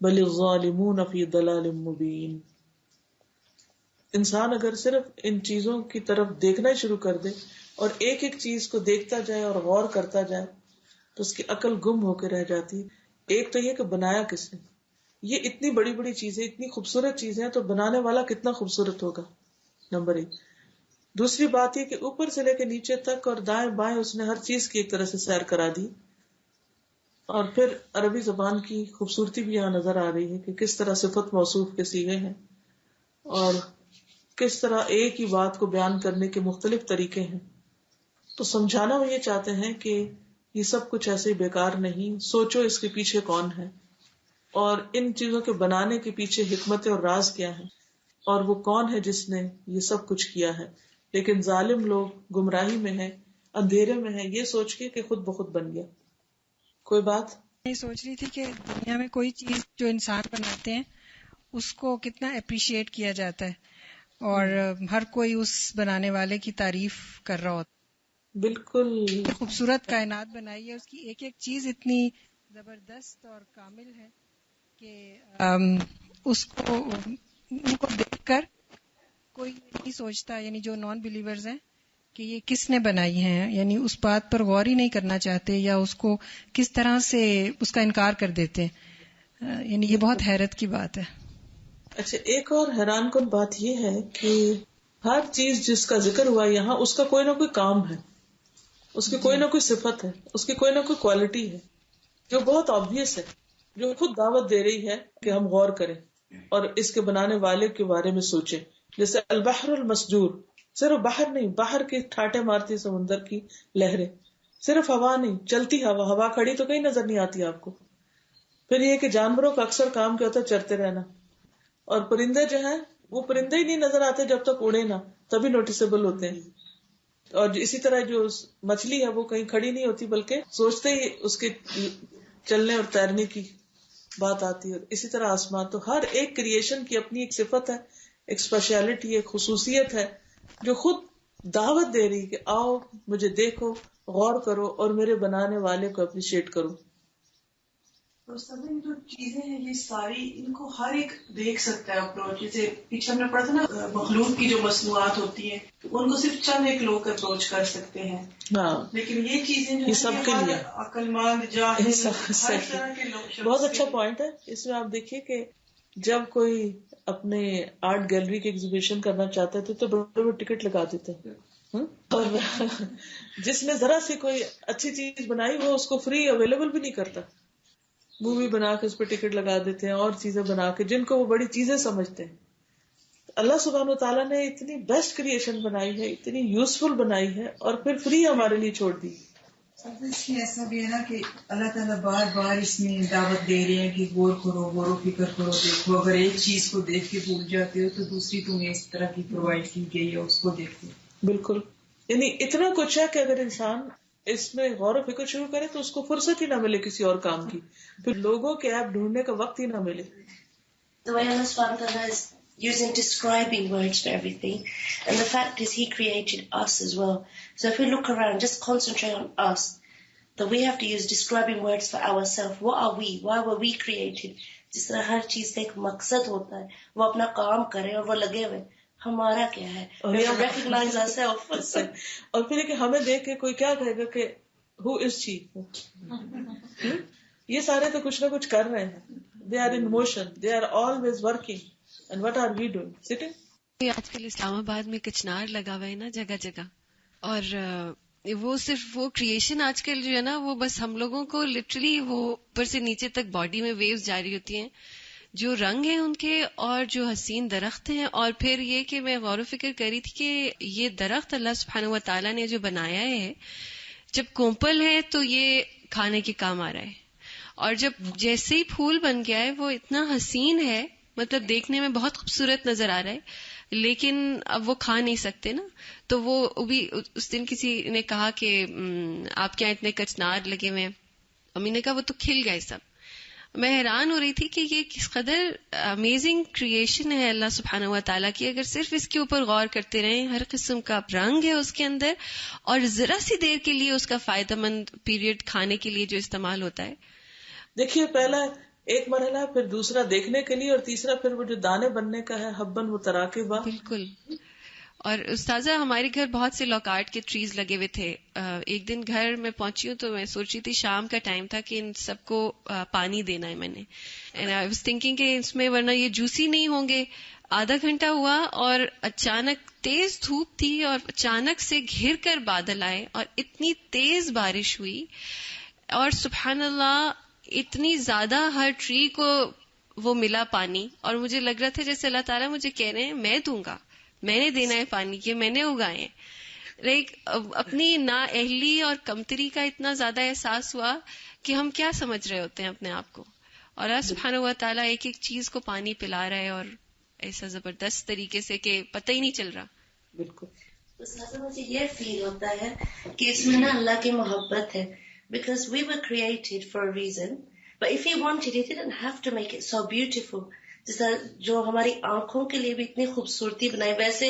بل الظالمون في ضلال مبين. انسان اگر صرف ان چیزوں کی طرف دیکھنا شروع کر دے اور ایک ایک چیز کو دیکھتا جائے اور غور کرتا جائے تو اس کی عقل گم ہو کے رہ جاتی. ایک تو یہ کہ بنایا کس نے، یہ اتنی بڑی بڑی چیزیں، اتنی خوبصورت چیزیں ہیں، تو بنانے والا کتنا خوبصورت ہوگا، نمبر ایک. دوسری بات یہ کہ اوپر سے لے کے نیچے تک اور دائیں بائیں اس نے ہر چیز کی ایک طرح سے سیر کرا دی. اور پھر عربی زبان کی خوبصورتی بھی یہاں نظر آ رہی ہے کہ کس طرح صفت موصوف کے صیغے ہیں اور کس طرح ایک ہی بات کو بیان کرنے کے مختلف طریقے ہیں. تو سمجھانا وہ یہ چاہتے ہیں کہ یہ سب کچھ ایسے بیکار نہیں، سوچو اس کے پیچھے کون ہے اور ان چیزوں کے بنانے کے پیچھے حکمت اور راز کیا ہے اور وہ کون ہے جس نے یہ سب کچھ کیا ہے. لیکن ظالم لوگ گمراہی میں ہیں، اندھیرے میں ہیں، یہ سوچ کے کہ خود بخود بن گیا. کوئی بات میں سوچ رہی تھی کہ دنیا میں کوئی چیز جو انسان بناتے ہیں اس کو کتنا اپریشیٹ کیا جاتا ہے اور ہر کوئی اس بنانے والے کی تعریف کر رہا ہوتا. بالکل خوبصورت کائنات بنائی ہے، اس کی ایک ایک چیز اتنی زبردست اور کامل ہے کہ اس کو ان کو دیکھ کر کوئی نہیں سوچتا، یعنی جو نان بلیورز ہیں، کہ یہ کس نے بنائی ہیں، یعنی اس بات پر غور ہی نہیں کرنا چاہتے یا اس کو کس طرح سے اس کا انکار کر دیتے ہیں. یعنی یہ بہت حیرت کی بات ہے. اچھا، ایک اور حیران کن بات یہ ہے کہ ہر چیز جس کا ذکر ہوا یہاں اس کا کوئی نہ کوئی کام ہے، اس کی کوئی نہ کوئی صفت ہے، اس کی کوئی نہ کوئی کوالٹی ہے جو بہت آبویس ہے، جو خود دعوت دے رہی ہے کہ ہم غور کریں اور اس کے بنانے والے کے بارے میں سوچیں. جیسے البحر المسجور، صرف باہر نہیں، باہر کی ٹھاٹے مارتی سمندر کی لہریں، صرف ہوا نہیں، چلتی ہوا، ہوا کھڑی تو کہیں نظر نہیں آتی آپ کو. پھر یہ کہ جانوروں کا اکثر کام کیا ہوتا ہے چرتے رہنا، اور پرندے جو ہیں وہ پرندے ہی نہیں نظر آتے جب تک اڑے نہ، تبھی نوٹیسیبل ہوتے ہیں. اور اسی طرح جو مچھلی ہے وہ کہیں کھڑی نہیں ہوتی بلکہ سوچتے ہی اس کے چلنے اور تیرنے کی بات آتی ہے. اسی طرح آسمان، تو ہر ایک کریشن کی اپنی ایک صفت ہے، ایک اسپیشلٹی، ایک خصوصیت ہے جو خود دعوت دے رہی کہ آؤ مجھے دیکھو، غور کرو اور میرے بنانے والے کو اپریشیٹ کرو. اور سب جو چیزیں ہیں یہ ساری ان کو ہر ایک دیکھ سکتا ہے اپروچ. جیسے پیچھے ہم نے پڑھا تھا نا مخلوق کی جو مصنوعات ہوتی ہیں ان کو صرف چند ایک لوگ اپروچ کر سکتے ہیں. ہاں، لیکن یہ چیزیں جو سب کے لیے عقل مند، جاہل، ہر طرح کے لوگ. بہت اچھا پوائنٹ ہے. اس میں آپ دیکھیے کہ جب کوئی اپنے آرٹ گیلری کی ایگزیبیشن کرنا چاہتا ہے تو بڑے بڑے ٹکٹ لگا دیتے ہیں، اور جس نے ذرا سی کوئی اچھی چیز بنائی وہ اس کو فری اویلیبل بھی نہیں کرتا. مووی بنا کے اس پہ ٹکٹ لگا دیتے ہیں اور چیزیں بنا کے جن کو وہ بڑی چیزیں سمجھتے ہیں. اللہ سبحانہ وتعالیٰ نے اتنی بیسٹ کریشن بنائی ہے، اتنی یوزفل بنائی ہے اور پھر فری ہمارے لیے چھوڑ دی. ایسا بھی ہے نا کہ اللہ تعالیٰ بار بار اس میں دعوت دے رہے ہیں کہ غور کرو، غور و فکر کرو، دیکھو. اگر ایک چیز کو دیکھ کے بھول جاتے ہو تو دوسری تمہیں اس طرح کی پرووائڈ کی گئی ہے، اس کو دیکھو. بالکل، یعنی اتنا کچھ ہے کہ اگر انسان اس میں غور و فکر شروع کرے تو اس کو فرصت ہی نہ ملے کسی اور کام کی، پھر لوگوں کے ایپ ڈھونڈنے کا وقت ہی نہ ملے. The way Allah subhanahu wa ta'ala is using describing words for everything, and the fact is He created us as well. So if we look around, just concentrate on us, that we have to use describing words for ourselves. What are we? Why were we created? جس طرح ہر چیز کا ایک مقصد ہوتا ہے، وہ اپنا کام کرے اور وہ لگے ہوئے. ہمارا کیا ہے؟ اور پھر کہ ہمیں دیکھ کے کوئی کیا کہے گا کہ who is she? یہ سارے تو کچھ نہ کچھ کر رہے ہیں. They are in motion. They are always working. And what are we doing? Sitting? آج کل اسلام آباد میں کچنار لگا ہوا ہے نا جگہ جگہ, اور وہ صرف وہ کریشن آج کل جو ہے نا, وہ بس ہم لوگوں کو لٹرلی وہ اوپر سے نیچے تک باڈی میں ویوز جاری ہوتی ہیں, جو رنگ ہیں ان کے اور جو حسین درخت ہیں. اور پھر یہ کہ میں غور و فکر کر رہی تھی کہ یہ درخت اللہ سبحانہ و تعالیٰ نے جو بنایا ہے, جب کومپل ہے تو یہ کھانے کے کام آ رہا ہے, اور جب جیسے ہی پھول بن گیا ہے وہ اتنا حسین ہے, مطلب دیکھنے میں بہت خوبصورت نظر آ رہا ہے, لیکن اب وہ کھا نہیں سکتے نا. تو وہ بھی اس دن کسی نے کہا کہ آپ کے یہاں اتنے کچنار لگے ہوئے ہیں, امی نے کہا وہ تو کھل گئے سب. میں حیران ہو رہی تھی کہ یہ کس قدر امیزنگ کریشن ہے اللہ سبحانہ و تعالیٰ کی. اگر صرف اس کے اوپر غور کرتے رہیں, ہر قسم کا رنگ ہے اس کے اندر, اور ذرا سی دیر کے لیے اس کا فائدہ مند پیریڈ کھانے کے لیے جو استعمال ہوتا ہے. دیکھیے پہلا ایک مرحلہ, پھر دوسرا دیکھنے کے لیے, اور تیسرا پھر وہ جو دانے بننے کا ہے, حبن متراکبہ. بالکل. اور استاذہ ہمارے گھر بہت سے لوکارٹ کے ٹریز لگے ہوئے تھے. ایک دن گھر میں پہنچی ہوں تو میں سوچ رہی تھی شام کا ٹائم تھا کہ ان سب کو پانی دینا ہے. میں نے اینڈ آئی واز تھنکنگ کہ اس میں ورنہ یہ جوسی نہیں ہوں گے. آدھا گھنٹہ ہوا اور اچانک تیز دھوپ تھی, اور اچانک سے گھر کر بادل آئے اور اتنی تیز بارش ہوئی, اور سبحان اللہ اتنی زیادہ ہر ٹری کو وہ ملا پانی. اور مجھے لگ رہا تھا جیسے اللہ تعالیٰ مجھے کہہ رہے ہیں میں دوں گا, میں نے دینا ہے پانی, یہ میں نے اگائے ہیں. لائک اپنی نااہلی اور کمتری کا اتنا زیادہ احساس ہوا کہ ہم کیا سمجھ رہے ہوتے ہیں اپنے آپ کو, اور اللہ سبحانہ و تعالیٰ ایک ایک چیز کو پانی پلا رہا ہے, اور ایسا زبردست طریقے سے کہ پتہ ہی نہیں چل رہا. بالکل. مجھے یہ فیل ہوتا ہے کہ اس میں نا اللہ کی محبت ہے, because we were created for a reason, but if he wanted he didn't have to make it so beautiful. جیسا جو ہماری آنکھوں کے لیے بھی اتنی خوبصورتی بنائی, ویسے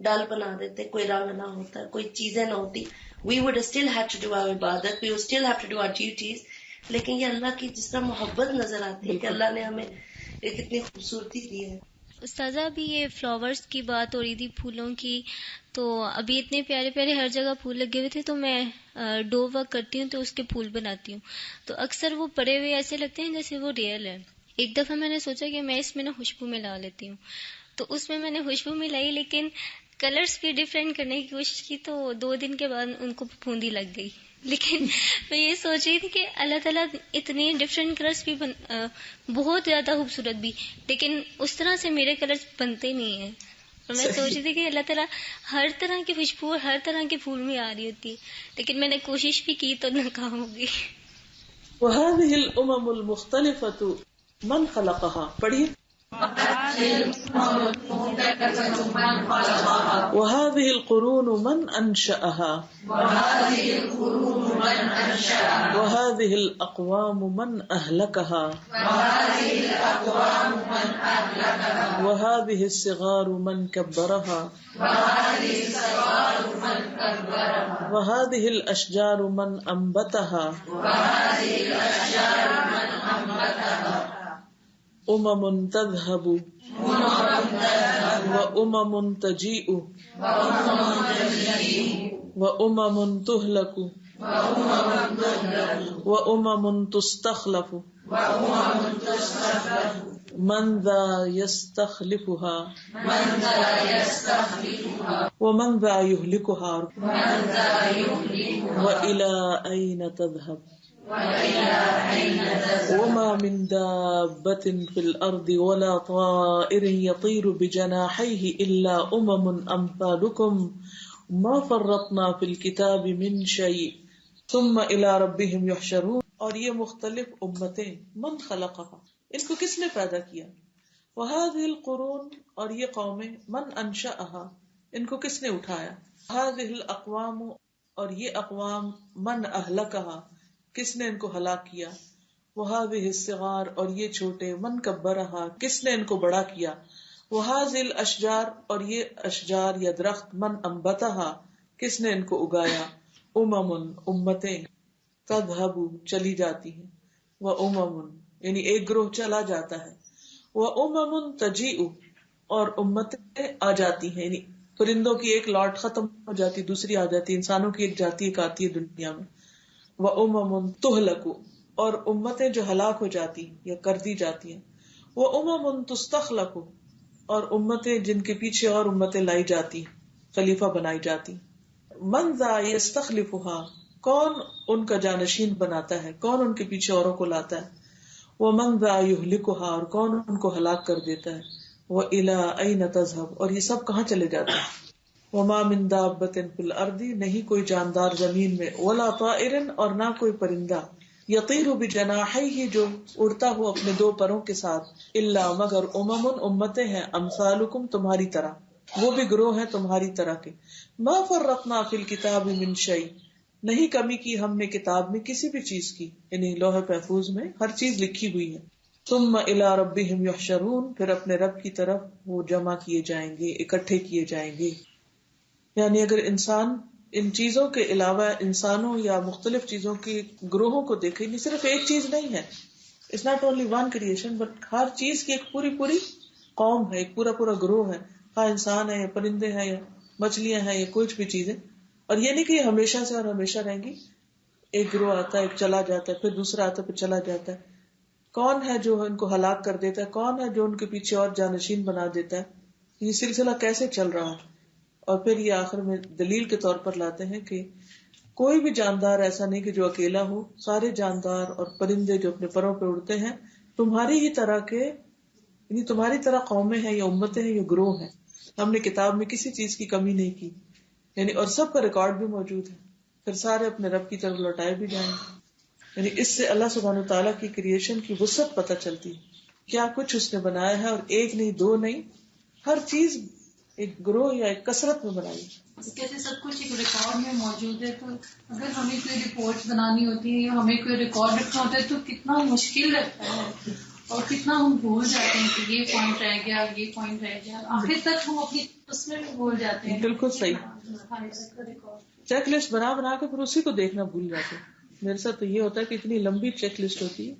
ڈال بنا دیتے, کوئی رنگ نہ ہوتا, کوئی چیزیں نہ ہوتی, we would still have to do our عبادت, we would still have to do our duties. لیکن یہ اللہ کی جس طرح محبت نظر آتی ہے کہ اللہ نے ہمیں کتنی خوبصورتی دی ہے. استاذہ ابھی یہ فلاورز کی بات ہو رہی تھی, پھولوں کی, تو ابھی اتنے پیارے پیارے ہر جگہ پھول لگے ہوئے تھے, تو میں ڈو ورک کرتی ہوں تو اس کے پھول بناتی ہوں, تو اکثر وہ پڑے ہوئے ایسے لگتے ہیں جیسے وہ ریئل ہے. ایک دفعہ میں نے سوچا کہ میں اس میں نا خوشبو ملا لیتی ہوں, تو اس میں نے خوشبو ملائی, لیکن کلرز بھی ڈفرینٹ کرنے کی کوشش کی, تو 2 دن کے بعد ان کو پھوندی لگ گئی. لیکن میں یہ سوچ رہی تھی کہ اللہ تعالیٰ اتنے ڈفرینٹ کلرز بھی بہت زیادہ خوبصورت بھی, لیکن اس طرح سے میرے کلرز بنتے نہیں ہیں. اور میں سوچ رہی تھی کہ اللہ تعالیٰ ہر طرح کی خوشبو اور ہر طرح کے پھول میں آ رہی ہوتی ہے, لیکن میں نے کوشش بھی کی تو ناکام ہو گئی. وهذه الامم المختلفة من خلقها, پڑھیے. وهذه القرون من أنشأها, وهذه الأقوام من أهلكها, وهذه الصغار من كبرها, وهذه الأشجار من أنبتها, أمم تذهب وأمم تجيء وأمم تهلك وأمم تستخلف, من ذا يستخلفها ومن ذا يهلكها, وإلى أين تذهب, وما من دابة في الأرض ولا طائر يطير بجناحيه إلا أمم أمثالكم ما فرطنا في الكتاب من شيء ثم إلى ربهم يحشرون. اور یہ مختلف امتیں, من خلقها, ان کو کس نے پیدا کیا, وهذه القرون, اور یہ قومیں, من انشأها, ان کو کس نے اٹھایا, هذه الاقوام, اور یہ اقوام, من اهلكها, کس نے ان کو ہلاک کیا, وهذه الصغار, اور یہ چھوٹے, من کبرها, کس نے ان کو بڑا کیا, وهذه الاشجار, اور یہ اشجار یا درخت, من انبتها, کس نے ان کو اگایا, امتیں, تذهب, چلی جاتی ہیں, یعنی ایک گروہ چلا جاتا ہے, تجیء, اور امتیں آ جاتی ہیں, یعنی پرندوں کی ایک لاٹ ختم ہو جاتی, دوسری آ جاتی, انسانوں کی ایک جاتی ایک آتی ہے دنیا میں. وَأُمَمٌ تُهْلَكُ، اور امتیں جو ہلاک ہو جاتی یا کر دی جاتی ہیں. وَأُمَمٌ تُسْتَخْلَقُ، اور امتیں جن کے پیچھے اور امتیں لائی جاتی، خلیفہ بنائی جاتی. من ذا يستخلفها، کون ان کا جانشین بناتا ہے، کون ان کے پیچھے اوروں کو لاتا ہے. ومن ذا يهلكها، اور کون ان کو ہلاک کر دیتا ہے. وإلى أين تذهب، اور یہ سب کہاں چلے جاتے ہیں. وما من دابة في الأرض، نہیں کوئی جاندار زمین میں. ولا طائر، اور نہ کوئی پرندہ. يطير بجناحيه، جو اڑتا ہوا اپنے دو پروں کے ساتھ. الا، مگر امم، امتیں ہیں. امثالکم، تمہاری طرح، وہ بھی گروہ ہیں تمہاری طرح کے. ما فرطنا في الكتاب من شيء، نہیں کمی کی ہم نے کتاب میں کسی بھی چیز کی، یعنی لوح محفوظ میں ہر چیز لکھی ہوئی ہے. ثم الى ربهم يحشرون، پھر اپنے رب کی طرف وہ جمع کیے جائیں گے، اکٹھے کیے جائیں گے. یعنی اگر انسان ان چیزوں کے علاوہ انسانوں یا مختلف چیزوں کی گروہوں کو دیکھے، نہیں صرف ایک چیز نہیں ہے، it's not only one creation, but ہر چیز کی ایک پوری قوم ہے، ایک پورا گروہ ہے، ہاں انسان ہے یا پرندے ہیں یا مچھلیاں ہیں یا کچھ بھی چیزیں. اور یہ نہیں کہ یہ ہمیشہ سے اور ہمیشہ رہیں گی، ایک گروہ آتا ہے، ایک چلا جاتا ہے، پھر دوسرا آتا ہے، پھر چلا جاتا ہے. کون ہے جو ان کو ہلاک کر دیتا ہے، کون ہے جو ان کے پیچھے اور جانشین بنا دیتا ہے، یہ سلسلہ کیسے چل رہا ہے. اور پھر یہ آخر میں دلیل کے طور پر لاتے ہیں کہ کوئی بھی جاندار ایسا نہیں کہ جو اکیلا ہو، سارے جاندار اور پرندے جو اپنے پروں پہ اڑتے ہیں تمہاری ہی طرح کے، یعنی تمہاری طرح قومیں ہیں یا امتیں ہیں یا گروہ ہیں. ہم نے کتاب میں کسی چیز کی کمی نہیں کی، یعنی اور سب کا ریکارڈ بھی موجود ہے، پھر سارے اپنے رب کی طرف لوٹائے بھی جائیں گے. یعنی اس سے اللہ سبحانہ وتعالیٰ کی کریشن کی وسعت پتہ چلتی ہے، کیا کچھ اس نے بنایا ہے، اور ایک نہیں دو نہیں، ہر چیز ایک گروہ یا ایک کثرت میں بنائی. کیسے سب کچھ ایک ریکارڈ میں موجود ہے، تو اگر ہمیں کوئی رپورٹ بنانی ہوتی ہے یا ہمیں کوئی ریکارڈ رکھنا ہوتا ہے تو کتنا مشکل رہتا ہے، اور کتنا ہم بھول جاتے ہیں کہ یہ پوائنٹ رہ گیا، یہ پوائنٹ رہ گیا، آخر تک ہم اپنی اس میں بھی بھول جاتے ہیں. بالکل صحیح. چیک لسٹ بنا کے پھر اسی کو دیکھنا بھول جاتے ہیں. میرے ساتھ تو یہ ہوتا ہے کہ اتنی لمبی چیک لسٹ ہوتی ہے.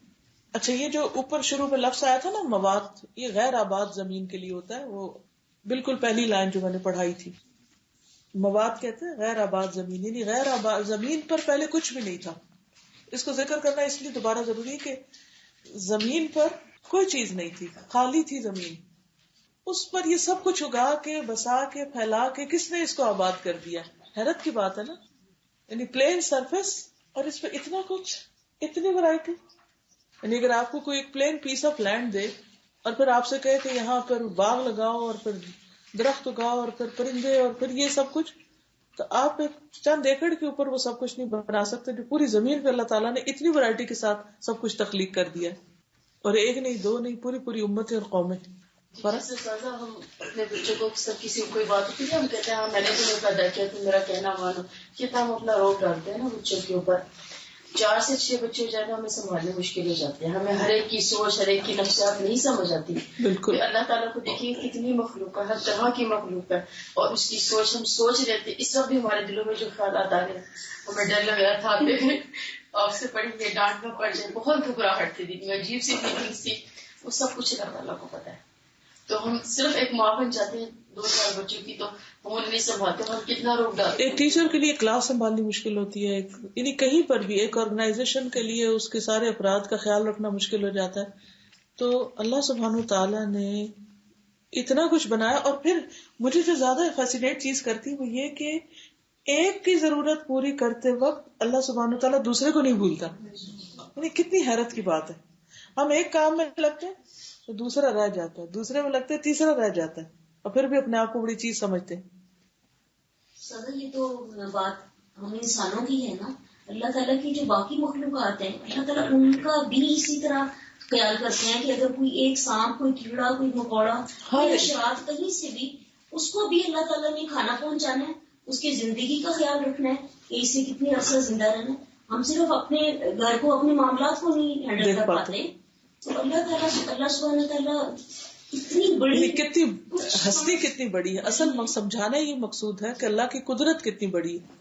اچھا، یہ جو اوپر شروع میں لفظ آیا تھا نا مواد، یہ غیر آباد زمین کے لیے ہوتا ہے. وہ بالکل پہلی لائن جو میں نے پڑھائی تھی، مواد کہتے ہیں غیر آباد زمین، یعنی غیر آباد زمین پر پہلے کچھ بھی نہیں تھا. اس کو ذکر کرنا اس لیے دوبارہ ضروری ہے کہ زمین پر کوئی چیز نہیں تھی، خالی تھی زمین. اس پر یہ سب کچھ اگا کے، بسا کے، پھیلا کے کس نے اس کو آباد کر دیا. حیرت کی بات ہے نا، یعنی پلین سرفیس اور اس پہ اتنا کچھ، اتنی ورائٹی. یعنی اگر آپ کو کوئی ایک پلین پیس آف لینڈ دے اور پھر آپ سے کہے کہ یہاں پر باغ لگاؤ اور پھر درخت اگاؤ اور پھر پرندے اور پھر یہ سب کچھ، تو آپ ایک چند ایکڑ کے اوپر وہ سب کچھ نہیں بنا سکتے. جو پوری زمین پہ اللہ تعالیٰ نے اتنی ورائٹی کے ساتھ سب کچھ تخلیق کر دیا، اور ایک نہیں دو نہیں، پوری امتیں اور قومیں. ہم اپنے بچوں کو سب کسی کو کوئی بات ہوتی ہے، ہم کہتے ہیں ہاں میں نے تمہیں پیدا کیا، تم میرا کہنا مانو. کتنا ہم اپنا روک ڈالتے ہیں نا بچوں کے اوپر. 4 سے 6 بچے ہو جائے تو ہمیں سنبھالنے مشکل ہو جاتے ہیں. ہمیں ہر ایک کی سوچ، ہر ایک کی نفسیات نہیں سمجھ آتی. بالکل. اللہ تعالیٰ کو دیکھیے کتنی مخلوق ہے، ہر طرح کی مخلوق ہے، اور اس کی سوچ ہم سوچ لیتے. اس وقت بھی ہمارے دلوں میں جو خیالات آ گئے، ہمیں ڈر لگ رہا تھا آپ سے پڑھیں گے ڈانٹ نہ پڑ جائے، بہت گھبراہٹ تھی دل میں، عجیب سی فیلنگس تھی. وہ سب کچھ اللہ تعالیٰ کو پتا ہے. تو ہم صرف ایک ماں بن جاتے ہیں 2-4 بچوں کی، تو ہم ان میں سنبھالتے ہیں، ہم کتنا روک ڈالتے ہیں. ایک ٹیچر کے لیے کلاس سنبھالنی مشکل ہوتی ہے، یعنی کہیں پر بھی ایک آرگنائزیشن کے لیے اس کے سارے افراد کا خیال رکھنا مشکل ہو جاتا ہے. تو اللہ سبحانہ تعالیٰ نے اتنا کچھ بنایا. اور پھر مجھے جو زیادہ فیسینیٹ چیز کرتی وہ یہ کہ ایک کی ضرورت پوری کرتے وقت اللہ سبحانہ تعالیٰ دوسرے کو نہیں بھولتا. یعنی کتنی حیرت کی بات ہے. ہم ایک کام میں لگتے ہیں تو دوسرا رہ جاتا ہے، دوسرے میں لگتے ہیں تیسرا رہ جاتا ہے، اور پھر بھی اپنے آپ کو بڑی چیز سمجھتے ہیں. سر یہ تو بات ہم انسانوں کی ہے نا. اللہ تعالیٰ کی جو باقی مخلوقات ہیں، اللہ تعالیٰ ان کا بھی اسی طرح خیال کرتے ہیں کہ اگر کوئی ایک سانپ، کوئی کیڑا، کوئی مکوڑا، کوئی حشرات کہیں سے بھی، اس کو بھی اللہ تعالیٰ نے کھانا پہنچانا ہے، اس کی زندگی کا خیال رکھنا ہے کہ اسے کتنی عرصہ زندہ رہنا ہے. ہم صرف اپنے گھر کو، اپنے معاملات کو نہیں ہینڈل کر پاتے. تو اللہ تعالیٰ، اللہ سبحانہ تعالیٰ اتنی بڑی، کتنی ہستی کتنی بڑی ہے. اصل سمجھانا یہ مقصود ہے کہ اللہ کی قدرت کتنی بڑی ہے.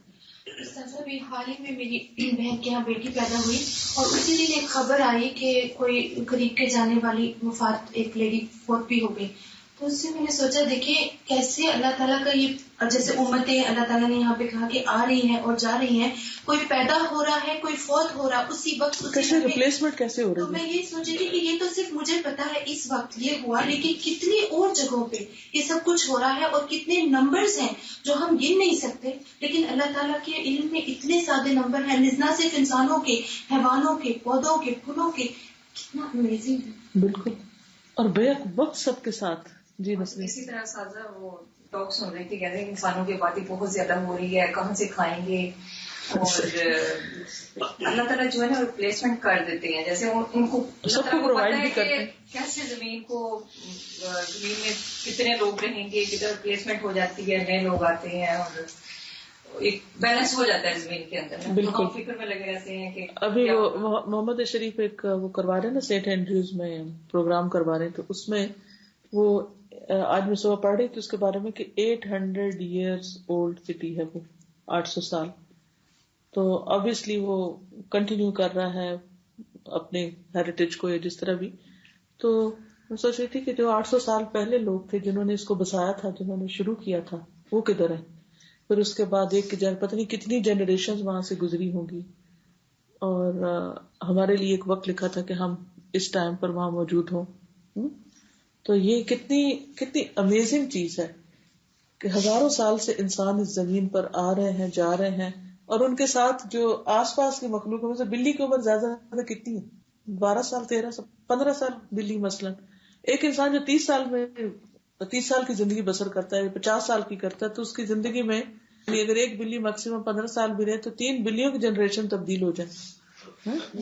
حال ہی میں میری بہن کے یہاں بیٹی پیدا ہوئی، اور اسی دن ایک خبر آئی کہ کوئی قریب کے جانے والی وفات، ایک لیڈی فوت بھی ہو گئی. تو اس سے میں نے سوچا دیکھیں کیسے اللہ تعالیٰ کا یہ جیسے امتیں اللہ تعالیٰ نے یہاں پہ کہا کہ آ رہی ہیں اور جا رہی ہیں، کوئی پیدا ہو رہا ہے کوئی فوت ہو رہا اسی وقت، کیسے ریپلیسمنٹ کیسے ہو رہی ہے؟ تو میں یہ سوچ رہی تھی کہ یہ تو صرف مجھے پتا ہے اس وقت یہ ہوا، لیکن کتنی اور جگہوں پہ یہ سب کچھ ہو رہا ہے اور کتنے نمبرز ہیں جو ہم گن نہیں سکتے، لیکن اللہ تعالیٰ کے علم میں اتنے سادے نمبر ہیں، نہ صرف انسانوں کے، حیوانوں کے، پودوں کے، پھولوں کے، کتنا امیزنگ ہے بالکل، اور بیک وقت سب کے ساتھ. جی نسلی اسی طرح سازا وہ ٹاک سن رہی تھی، کہتے ہیں انسانوں کی آبادی بہت زیادہ ہو رہی ہے، کہاں سے کھائیں گے، اور اللہ تعالیٰ جو ہے نا ریپلیسمنٹ کر دیتے ہیں، جیسے ان کو سب کو پرووائڈ بھی کرتے ہیں کیسے زمین میں کتنے لوگ رہیں گے، کتنا ریپلیسمنٹ ہو جاتی ہے، نئے لوگ آتے ہیں اور ایک بیلنس ہو جاتا ہے زمین کے اندر. بالکل فکر میں لگے رہتے ہیں کہ ابھی وہ محمد شریف ایک وہ کروا رہے ہیں نا سینٹ اینڈریوز میں پروگرام کروا رہے ہیں، تو اس میں وہ آج میں صبح پڑھ رہی تھی اس کے بارے میں کہ 800 years old سٹی ہے وہ، 800 سال. تو obviously وہ کنٹینیو کر رہا ہے اپنے ہیریٹیج کو یا جس طرح بھی. تو میں سوچ رہی تھی کہ جو 800 سال پہلے لوگ تھے جنہوں نے اس کو بسایا تھا، جنہوں نے شروع کیا تھا، وہ کدھر ہیں؟ پھر اس کے بعد ایک پتہ نہیں کتنی جنریشن وہاں سے گزری ہوں گی، اور ہمارے لیے ایک وقت لکھا تھا کہ ہم اس ٹائم پر وہاں موجود ہوں. تو یہ کتنی امیزنگ چیز ہے کہ ہزاروں سال سے انسان اس زمین پر آ رہے ہیں، جا رہے ہیں، اور ان کے ساتھ جو آس پاس کی مخلوق میں سے بلی کی عمر زیادہ کتنی ہے؟ 12 سال، 13 سال، 15 سال بلی مثلا. ایک انسان جو 30 سال کی زندگی بسر کرتا ہے، 50 سال کی کرتا ہے، تو اس کی زندگی میں اگر ایک بلی میکسیمم 15 سال بھی رہے تو 3 بلیوں کی جنریشن تبدیل ہو جائے.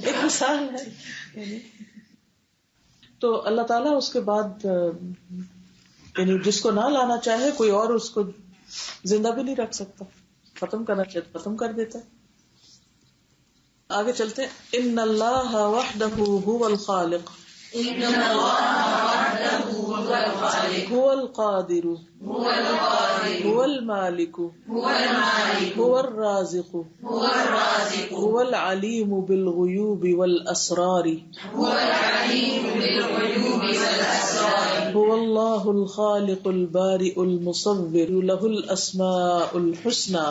ایک مثال ہے. تو اللہ تعالیٰ اس کے بعد یعنی جس کو نہ لانا چاہے کوئی اور اس کو زندہ بھی نہیں رکھ سکتا، ختم کرنا چاہے تو ختم کر دیتا ہے. آگے چلتے ہیں. ان اللہ وحدہ هو الخالق، هو القادر، هو المالك، هو الرازق، هو العليم بالغيوب والأسرار، هو الله الخالق البارئ المصور، له الأسماء الحسنى،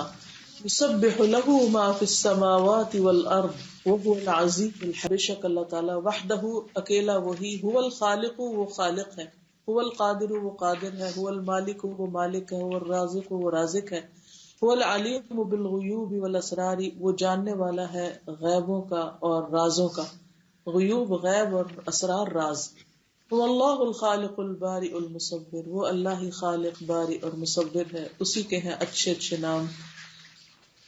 يسبح له ما في السماوات والأرض وهو العزيز الحكيم. بے شک اللہ تعالیٰ وحدہ اکیلا وہی، هو الخالق وہ خالق ہے، هو القادر وہ قادر ہے، هو المالک وہ مالک ہے، هو الرازق وہ رازق ہے، هو العلیم بالغیوب والاسرار وہ جاننے والا ہے غیبوں کا اور رازوں کا. غیوب غیب اور اسرار راز. هو اللہ الخالق البارئ المصور وہ اللہ ہی خالق بارئ اور مصور ہے، اسی کے ہیں اچھے اچھے نام.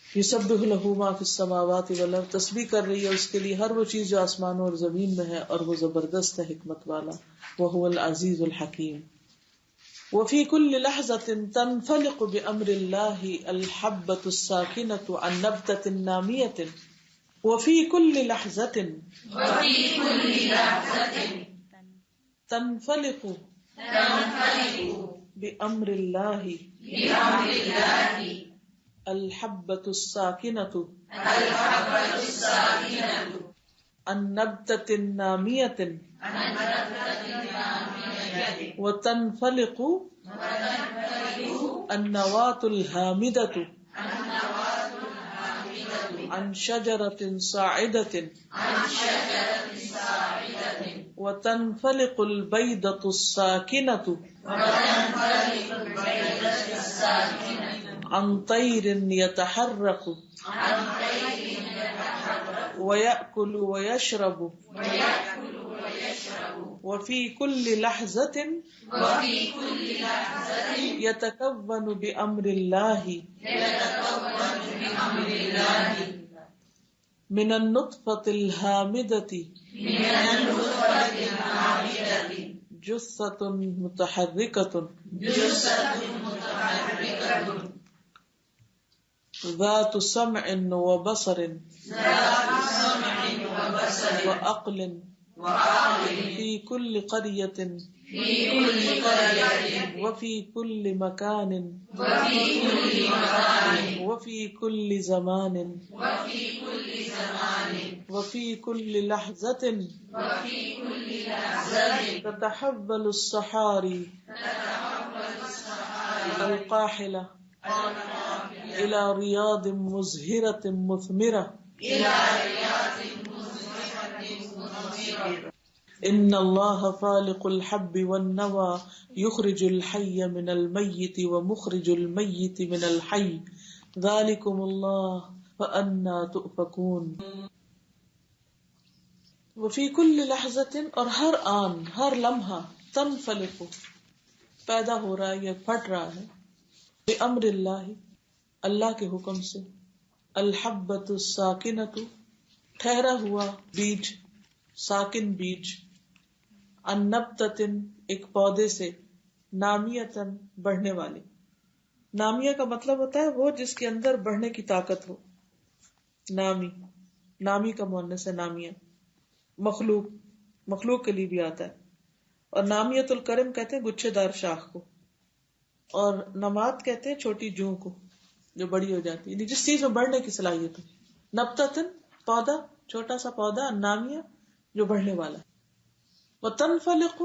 یسبح له ما فی السماوات والارض تسبیح کر رہی ہے اس کے لیے ہر وہ چیز جو آسمانوں اور زمین میں ہے، اور وہ زبردست ہے حکمت والا. وهو العزیز الحکیم. وفي كل لحظة تنفلق بأمر الله الحبة الساكنة عن نبتة نامية. وفي كل لحظة تنفلق بأمر الله الحبة الساكنة عن نبتة نامية وتنفلق النواة الهامدة عن شجرة صاعدة وتنفلق البيضة الساكنة عن طير يتحرك ويأكل ويشرب وفي كل لحظة يتكون بأمر الله من النطفة الهامدة جثة متحركة ذات سمع وبصر وعقل فی کل قریۃ وفی کل مکان وفی کل زمان وفی کل لحظۃ تتحول الصحاری القاحلہ الى ریاض مزہرۃ مثمرہ ان اللہ فالق الحب والنوى یخرج الحی من المیت ومخرج المیت من الحی ذالکم اللہ فأنا تؤفکون. وفی کل لحظۃ، اور ہر آن، ہر لمحہ، تنفلق، پیدا ہو رہا ہے یا پھٹ رہا ہے، بامر اللہ، اللہ کے حکم سے، الحبۃ الساکنۃ، ٹھہرا ہوا بیج، ساکن بیج، النبتۃ، ایک پودے سے، نامیۃ، بڑھنے والی. نامیہ کا مطلب ہوتا ہے وہ جس کے اندر بڑھنے کی طاقت ہو. نامی کا مؤنث ہے نامیہ. مخلوق کے لیے بھی آتا ہے. اور نامیت الکرم کہتے ہیں گچھے دار شاخ کو، اور نمات کہتے ہیں چھوٹی جوں کو جو بڑی ہو جاتی ہے، جس چیز میں بڑھنے کی صلاحیت ہو. نبتتن، پودا، چھوٹا سا پودا، نامیہ جو بڑھنے والا. وتنفلق،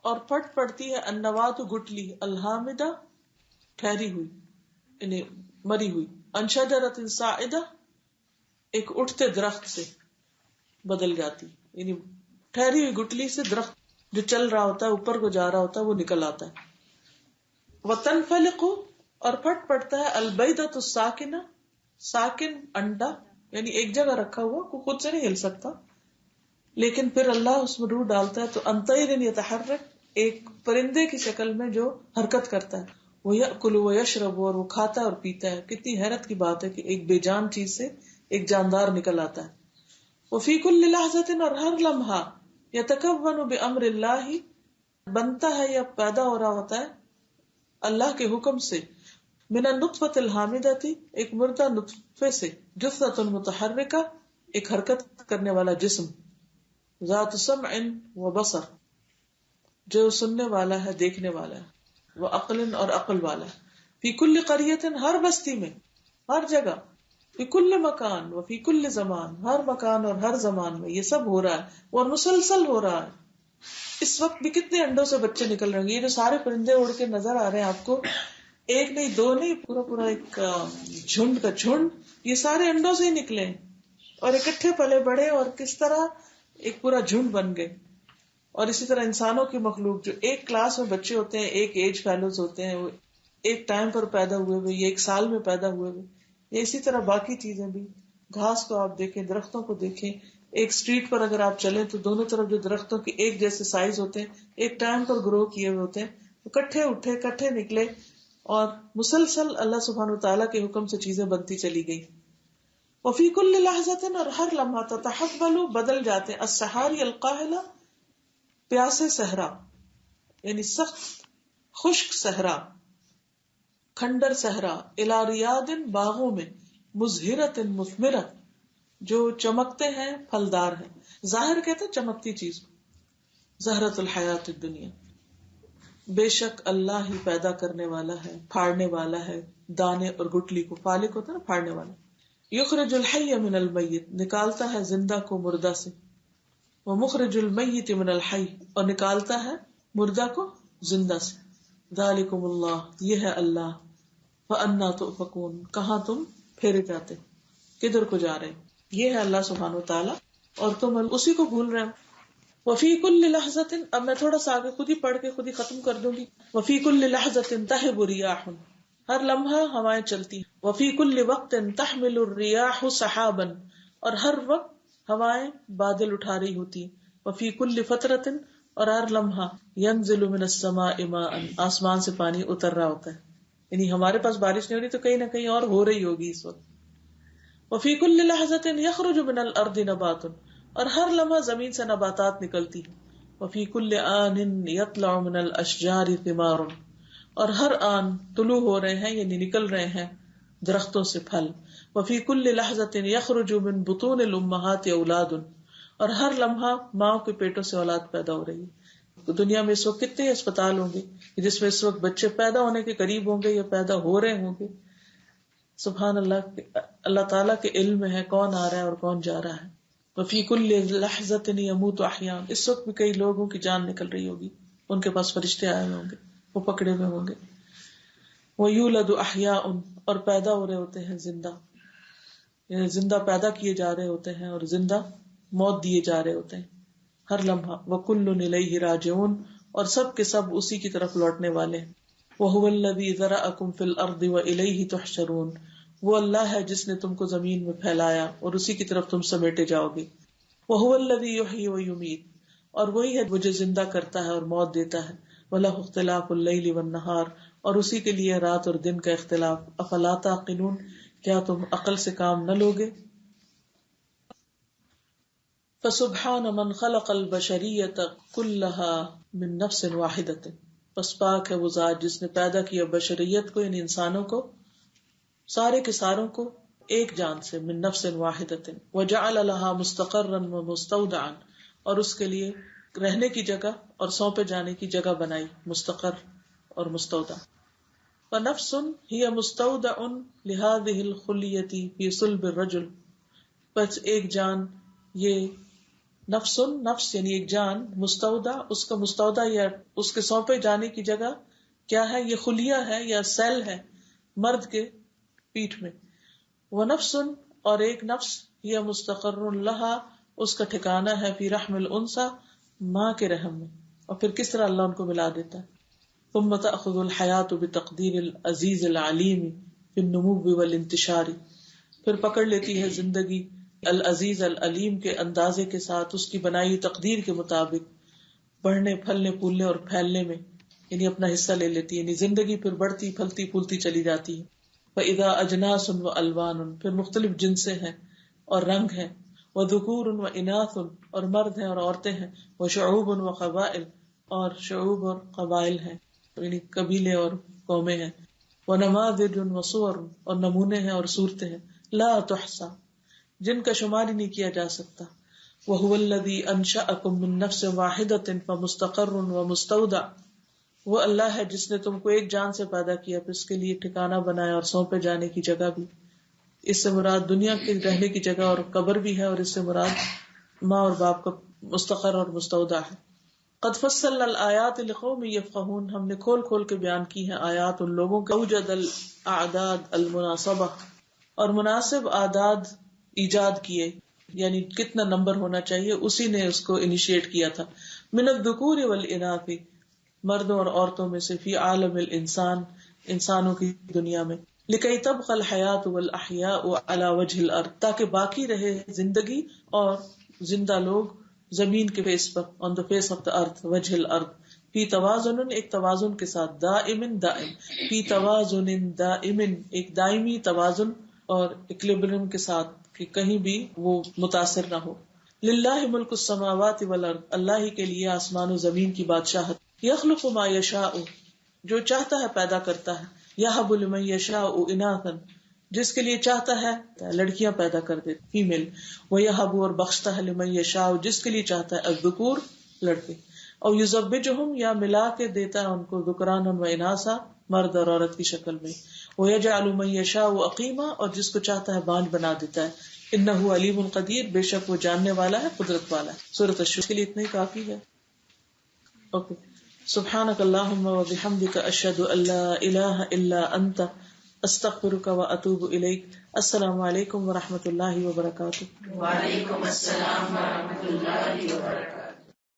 اور پھٹ پڑتی ہے، النوات، گٹلی، الحامدہ، ٹھہری ہوئی یعنی مری ہوئی، عن شجرۃ صاعدہ، ایک اٹھتے درخت سے بدل جاتی، یعنی ٹھہری ہوئی گٹلی سے درخت جو چل رہا ہوتا ہے، اوپر کو جا رہا ہوتا ہے، وہ نکل آتا ہے. وتنفلق، اور پھٹ پڑتا ہے، البیضۃ الساکنہ، ساکن انڈا، یعنی ایک جگہ رکھا ہوا، کو خود سے نہیں ہل سکتا، لیکن پھر اللہ اس میں روح ڈالتا ہے تو انطیر یتحرک، ایک پرندے کی شکل میں جو حرکت کرتا ہے. وہ یأکل و یشرب، اور وہ کھاتا ہے اور پیتا ہے. کتنی حیرت کی بات ہے کہ ایک بے جان چیز سے ایک جاندار نکل آتا ہے. وفی کل لحظۃ، اور ہر لمحہ، یتکون بامر اللہ، بنتا ہے یا پیدا ہو رہا ہوتا ہے اللہ کے حکم سے، من النطفۃ الحامدۃ، ایک مردہ نطفے سے، جثۃ متحرکہ، ایک حرکت کرنے والا جسم، ذات سمع و بصر، جو سننے والا ہے، دیکھنے والا ہے، وہ عقل، اور عقل والا ہے. فی کل قریۃ، ہر بستی میں، ہر جگہ، فی کل مکان و فی کل زمان، ہر مکان اور ہر زمان میں یہ سب ہو رہا ہے اور مسلسل ہو رہا ہے. اس وقت بھی کتنے انڈوں سے بچے نکل رہے ہیں. یہ جو سارے پرندے اڑ کے نظر آ رہے ہیں آپ کو، ایک نہیں، دو نہیں، پورا ایک جھنڈ کا جھنڈ، یہ سارے انڈوں سے ہی نکلے اور اکٹھے پلے بڑے، اور کس طرح ایک پورا جھنڈ بن گئے. اور اسی طرح انسانوں کی مخلوق، جو ایک کلاس میں بچے ہوتے ہیں، ایک ایج فیلوز ہوتے ہیں، وہ ایک ٹائم پر پیدا ہوئے ہوئے، یہ ایک سال میں پیدا ہوئے ہوئے. یہ اسی طرح باقی چیزیں بھی، گھاس کو آپ دیکھیں، درختوں کو دیکھیں، ایک سٹریٹ پر اگر آپ چلیں تو دونوں طرف جو درختوں کے ایک جیسے سائز ہوتے ہیں، ایک ٹائم پر گرو کیے ہوئے ہوتے ہیں، اکٹھے اٹھے، اکٹھے نکلے، اور مسلسل اللہ سبحانہ وتعالیٰ کے حکم سے چیزیں بنتی چلی گئی. وفی کل لحظۃ، اور ہر لمحہ، تتحول، بدل جاتے ہیں، الصحاری القاحلہ، پیاسے صحرا، یعنی سخت خشک صحرا، کھنڈر صحرا، الی ریاض، باغوں میں، مزہرۃ مثمرہ، جو چمکتے ہیں، پھلدار ہیں. ظاہر کہتے ہیں چمکتی چیز کو، زہرۃ الحیات الدنیا. بے شک اللہ ہی پیدا کرنے والا ہے، پھاڑنے والا ہے دانے اور گٹلی کو. فالق ہوتا ہے نا پھاڑنے والا. یخرج الحی من المیت، نکالتا ہے زندہ کو مردہ سے. ومخرج المیت من الحی، اور نکالتا ہے مردہ کو زندہ سے. ذالکم اللہ، یہ ہے اللہ. فانا تؤفکون، کہاں تم پھیرے جاتے، کدھر کو جا رہے. یہ ہے اللہ سبحانہ وتعالی، اور تم اسی کو بھول رہے ہو. وفی کل لحظۃ، اب میں تھوڑا سا آگے خود ہی پڑھ کے خود ہی ختم کر دوں گی. وفی کل لحظۃ تہب ریاح، ہر لمحہ ہوائیں چلتی. وفی کل وقت تحمل الریاح سحابا، اور ہر وقت ہوائیں بادل اٹھا رہی ہوتی. وفی کل فترۃ، اور ہر لمحہ ینزل من السماء ماء، آسمان سے پانی اتر رہا ہوتا ہے. یعنی ہمارے پاس بارش نہیں ہو رہی تو کہیں نہ کہیں اور ہو رہی ہوگی اس وقت. وفی کل لحظۃ یخرج من الارض نبات، اور ہر لمحہ زمین سے نباتات نکلتی. وفی کل آن یطلع من الاشجار ثمار، اور ہر آن طلوع ہو رہے ہیں یعنی نکل رہے ہیں درختوں سے پھل. وفی کل لحظۃ یخرج من بطون الامہات اولاد، اور ہر لمحہ ماں کے پیٹوں سے اولاد پیدا ہو رہی ہے. دنیا میں اس وقت کتنے اسپتال ہوں گے جس میں اس وقت بچے پیدا ہونے کے قریب ہوں گے یا پیدا ہو رہے ہوں گے. سبحان اللہ, اللہ تعالیٰ کے علم میں ہے کون آ رہا ہے اور کون جا رہا ہے. وفی کل لحظۃ یموت احیاء, اس وقت بھی کئی لوگوں کی جان نکل رہی ہوگی, ان کے پاس فرشتے آئے ہوں گے, وہ پکڑے ہوئے ہوں گے. ویولد احیاء, اور پیدا ہو رہے ہوتے ہیں زندہ, یعنی زندہ پیدا کیے جا رہے ہوتے ہیں اور زندہ موت دیے جا رہے ہوتے ہیں ہر لمحہ. وکل الیہ راجعون, اور سب کے سب اسی کی طرف لوٹنے والے ہیں. وہو الذی ذرأکم فی الارض والیہ تحشرون, وہ اللہ ہے جس نے تم کو زمین میں پھیلایا اور اسی کی طرف تم سمیٹے جاؤ گے. وہو الذی یحیی ویمیت, اور وہی ہے وہ جو زندہ کرتا ہے اور موت دیتا ہے. وَلَهُ اخْتِلَافُ اللَّيْلِ وَالنَّهَارِ, اور اسی کے لیے رات اور دن کا اختلاف. افلا تعقلون, کیا تم عقل سے کام نہ لوگے؟ فسبحان من خلق البشریۃ کلها من نفس واحدۃ, پس پاک ہے وہ ذات جس نے پیدا کیا بشریت کو, یعنی انسانوں کو, سارے کے ساروں کو ایک جان سے, من نفس واحدۃ, وجعل لها مستقرا ومستودعا, اور اس کے لیے رہنے کی جگہ اور سونپے جانے کی جگہ بنائی, مستقر اور مستودع. فنفس ہی مستودع لهذه الخلیۃ فی صلب الرجل, پس ایک جان, یہ نفس یعنی ایک جان, مستودع اس کا مستودع یا اس کے سونپے جانے کی جگہ کیا ہے, یہ خلیہ ہے یا سیل ہے مرد کے پیٹھ میں. ونفس, اور ایک نفس, یہ مستقر لہا, اس کا ٹھکانہ ہے, فی رحم الانثى, ماں کے رحم میں. اور پھر کس طرح اللہ ان کو ملا دیتا ہے. ثم تأخذ الحیات بتقدیر العزیز العلیم فی النمو والانتشار, پھر پکڑ لیتی ہے زندگی العزیز العلیم کے اندازے کے ساتھ, اس کی بنائی تقدیر کے مطابق, بڑھنے پھلنے پھولنے اور پھیلنے میں, یعنی اپنا حصہ لے لیتی ہے, یعنی زندگی پھر بڑھتی پھلتی پھولتی چلی جاتی ہے. فَإِذَا أَجْنَاسٌ وَأَلْوَانٌ, پھر مختلف جنسیں ہیں اور رنگ ہیں. وَذُكُورٌ وَإِنَاثٌ, اور مرد ہیں اور عورتیں ہیں. وَشُعُوبٌ وَقَبَائِلٌ, اور شعوب اور قبائل ہیں, یعنی قبیلے اور قومیں ہیں. وَنَمَاذِجٌ وَصُوَرٌ, اور نمونے ہیں اور صورتیں ہیں. لَا تُحْصَى, جن کا شمار ہی نہیں کیا جا سکتا. وَهُوَ الَّذِي أَنشَأَكُم مِّن نَّفْسٍ وَاحِدَةٍ فَمُسْتَقَرٌّ وَمُسْتَوْدَعٌ, وہ اللہ ہے جس نے تم کو ایک جان سے پیدا کیا, پھر اس کے لیے ٹھکانہ بنایا اور سونپے جانے کی جگہ بھی. اس سے مراد دنیا کے رہنے کی جگہ اور قبر بھی ہے, اور اس سے مراد ماں اور باپ کا مستقر اور مستودع ہے. قد فصلنا الآیات لقوم یفقہون, ہم نے کھول کھول کے بیان کی ہیں آیات ان لوگوں کے. اوجد الاعداد المناسبہ, اور مناسب اعداد ایجاد کیے, یعنی کتنا نمبر ہونا چاہیے اسی نے اس کو انیشیٹ کیا تھا. من الذکور والاناث, مردوں اور عورتوں میں سے, فی عالم الانسان, انسانوں کی دنیا میں. لکی تبقى الحیات والاحیاء علی وجہ الارض, تاکہ باقی رہے زندگی اور زندہ لوگ زمین کے فیس پر, on the face of the earth, وجہ الارض. فی توازن, ایک توازن کے ساتھ. دائم دائم, فی توازن دائم, ایک دائمی توازن اور اکلیبریم کے ساتھ, کہ کہیں بھی وہ متاثر نہ ہو. للہ ملک السماوات والارض, اللہ ہی کے لیے آسمان و زمین کی بادشاہت. یخلق ما یشاء, جو چاہتا ہے پیدا کرتا ہے. یہب لمن یشاء اناثا, جس کے لیے چاہتا ہے لڑکیاں پیدا کر دے, فیمیل. ویہب, اور بخشتا ہے, لمن یشاء, جس کے لیے چاہتا ہے, الذکور, لڑکے. اور یزوجہم, یا ملا کے دیتا ہے ان کو, ذکرانا و اناثا, مرد اور عورت کی شکل میں. وَيَجْعَلُ مَن يَشَاءُ عَقِيمًا, اور جس کو چاہتا ہے بانجھ بنا دیتا ہے. إِنَّهُ عَلِيمٌ قَدِيرٌ, بے شک وہ جاننے والا ہے, قدرت والا ہے. سورۃ الشمس کے لیے اتنا ہی کافی ہے. اوکے. سبحانک اللہم وبحمدک, اشہد ان لا الہ الا انت, استغفرک واتوب الیک. السلام علیکم ورحمۃ اللہ وبرکاتہ. وعلیکم السلام ورحمۃ اللہ وبرکاتہ.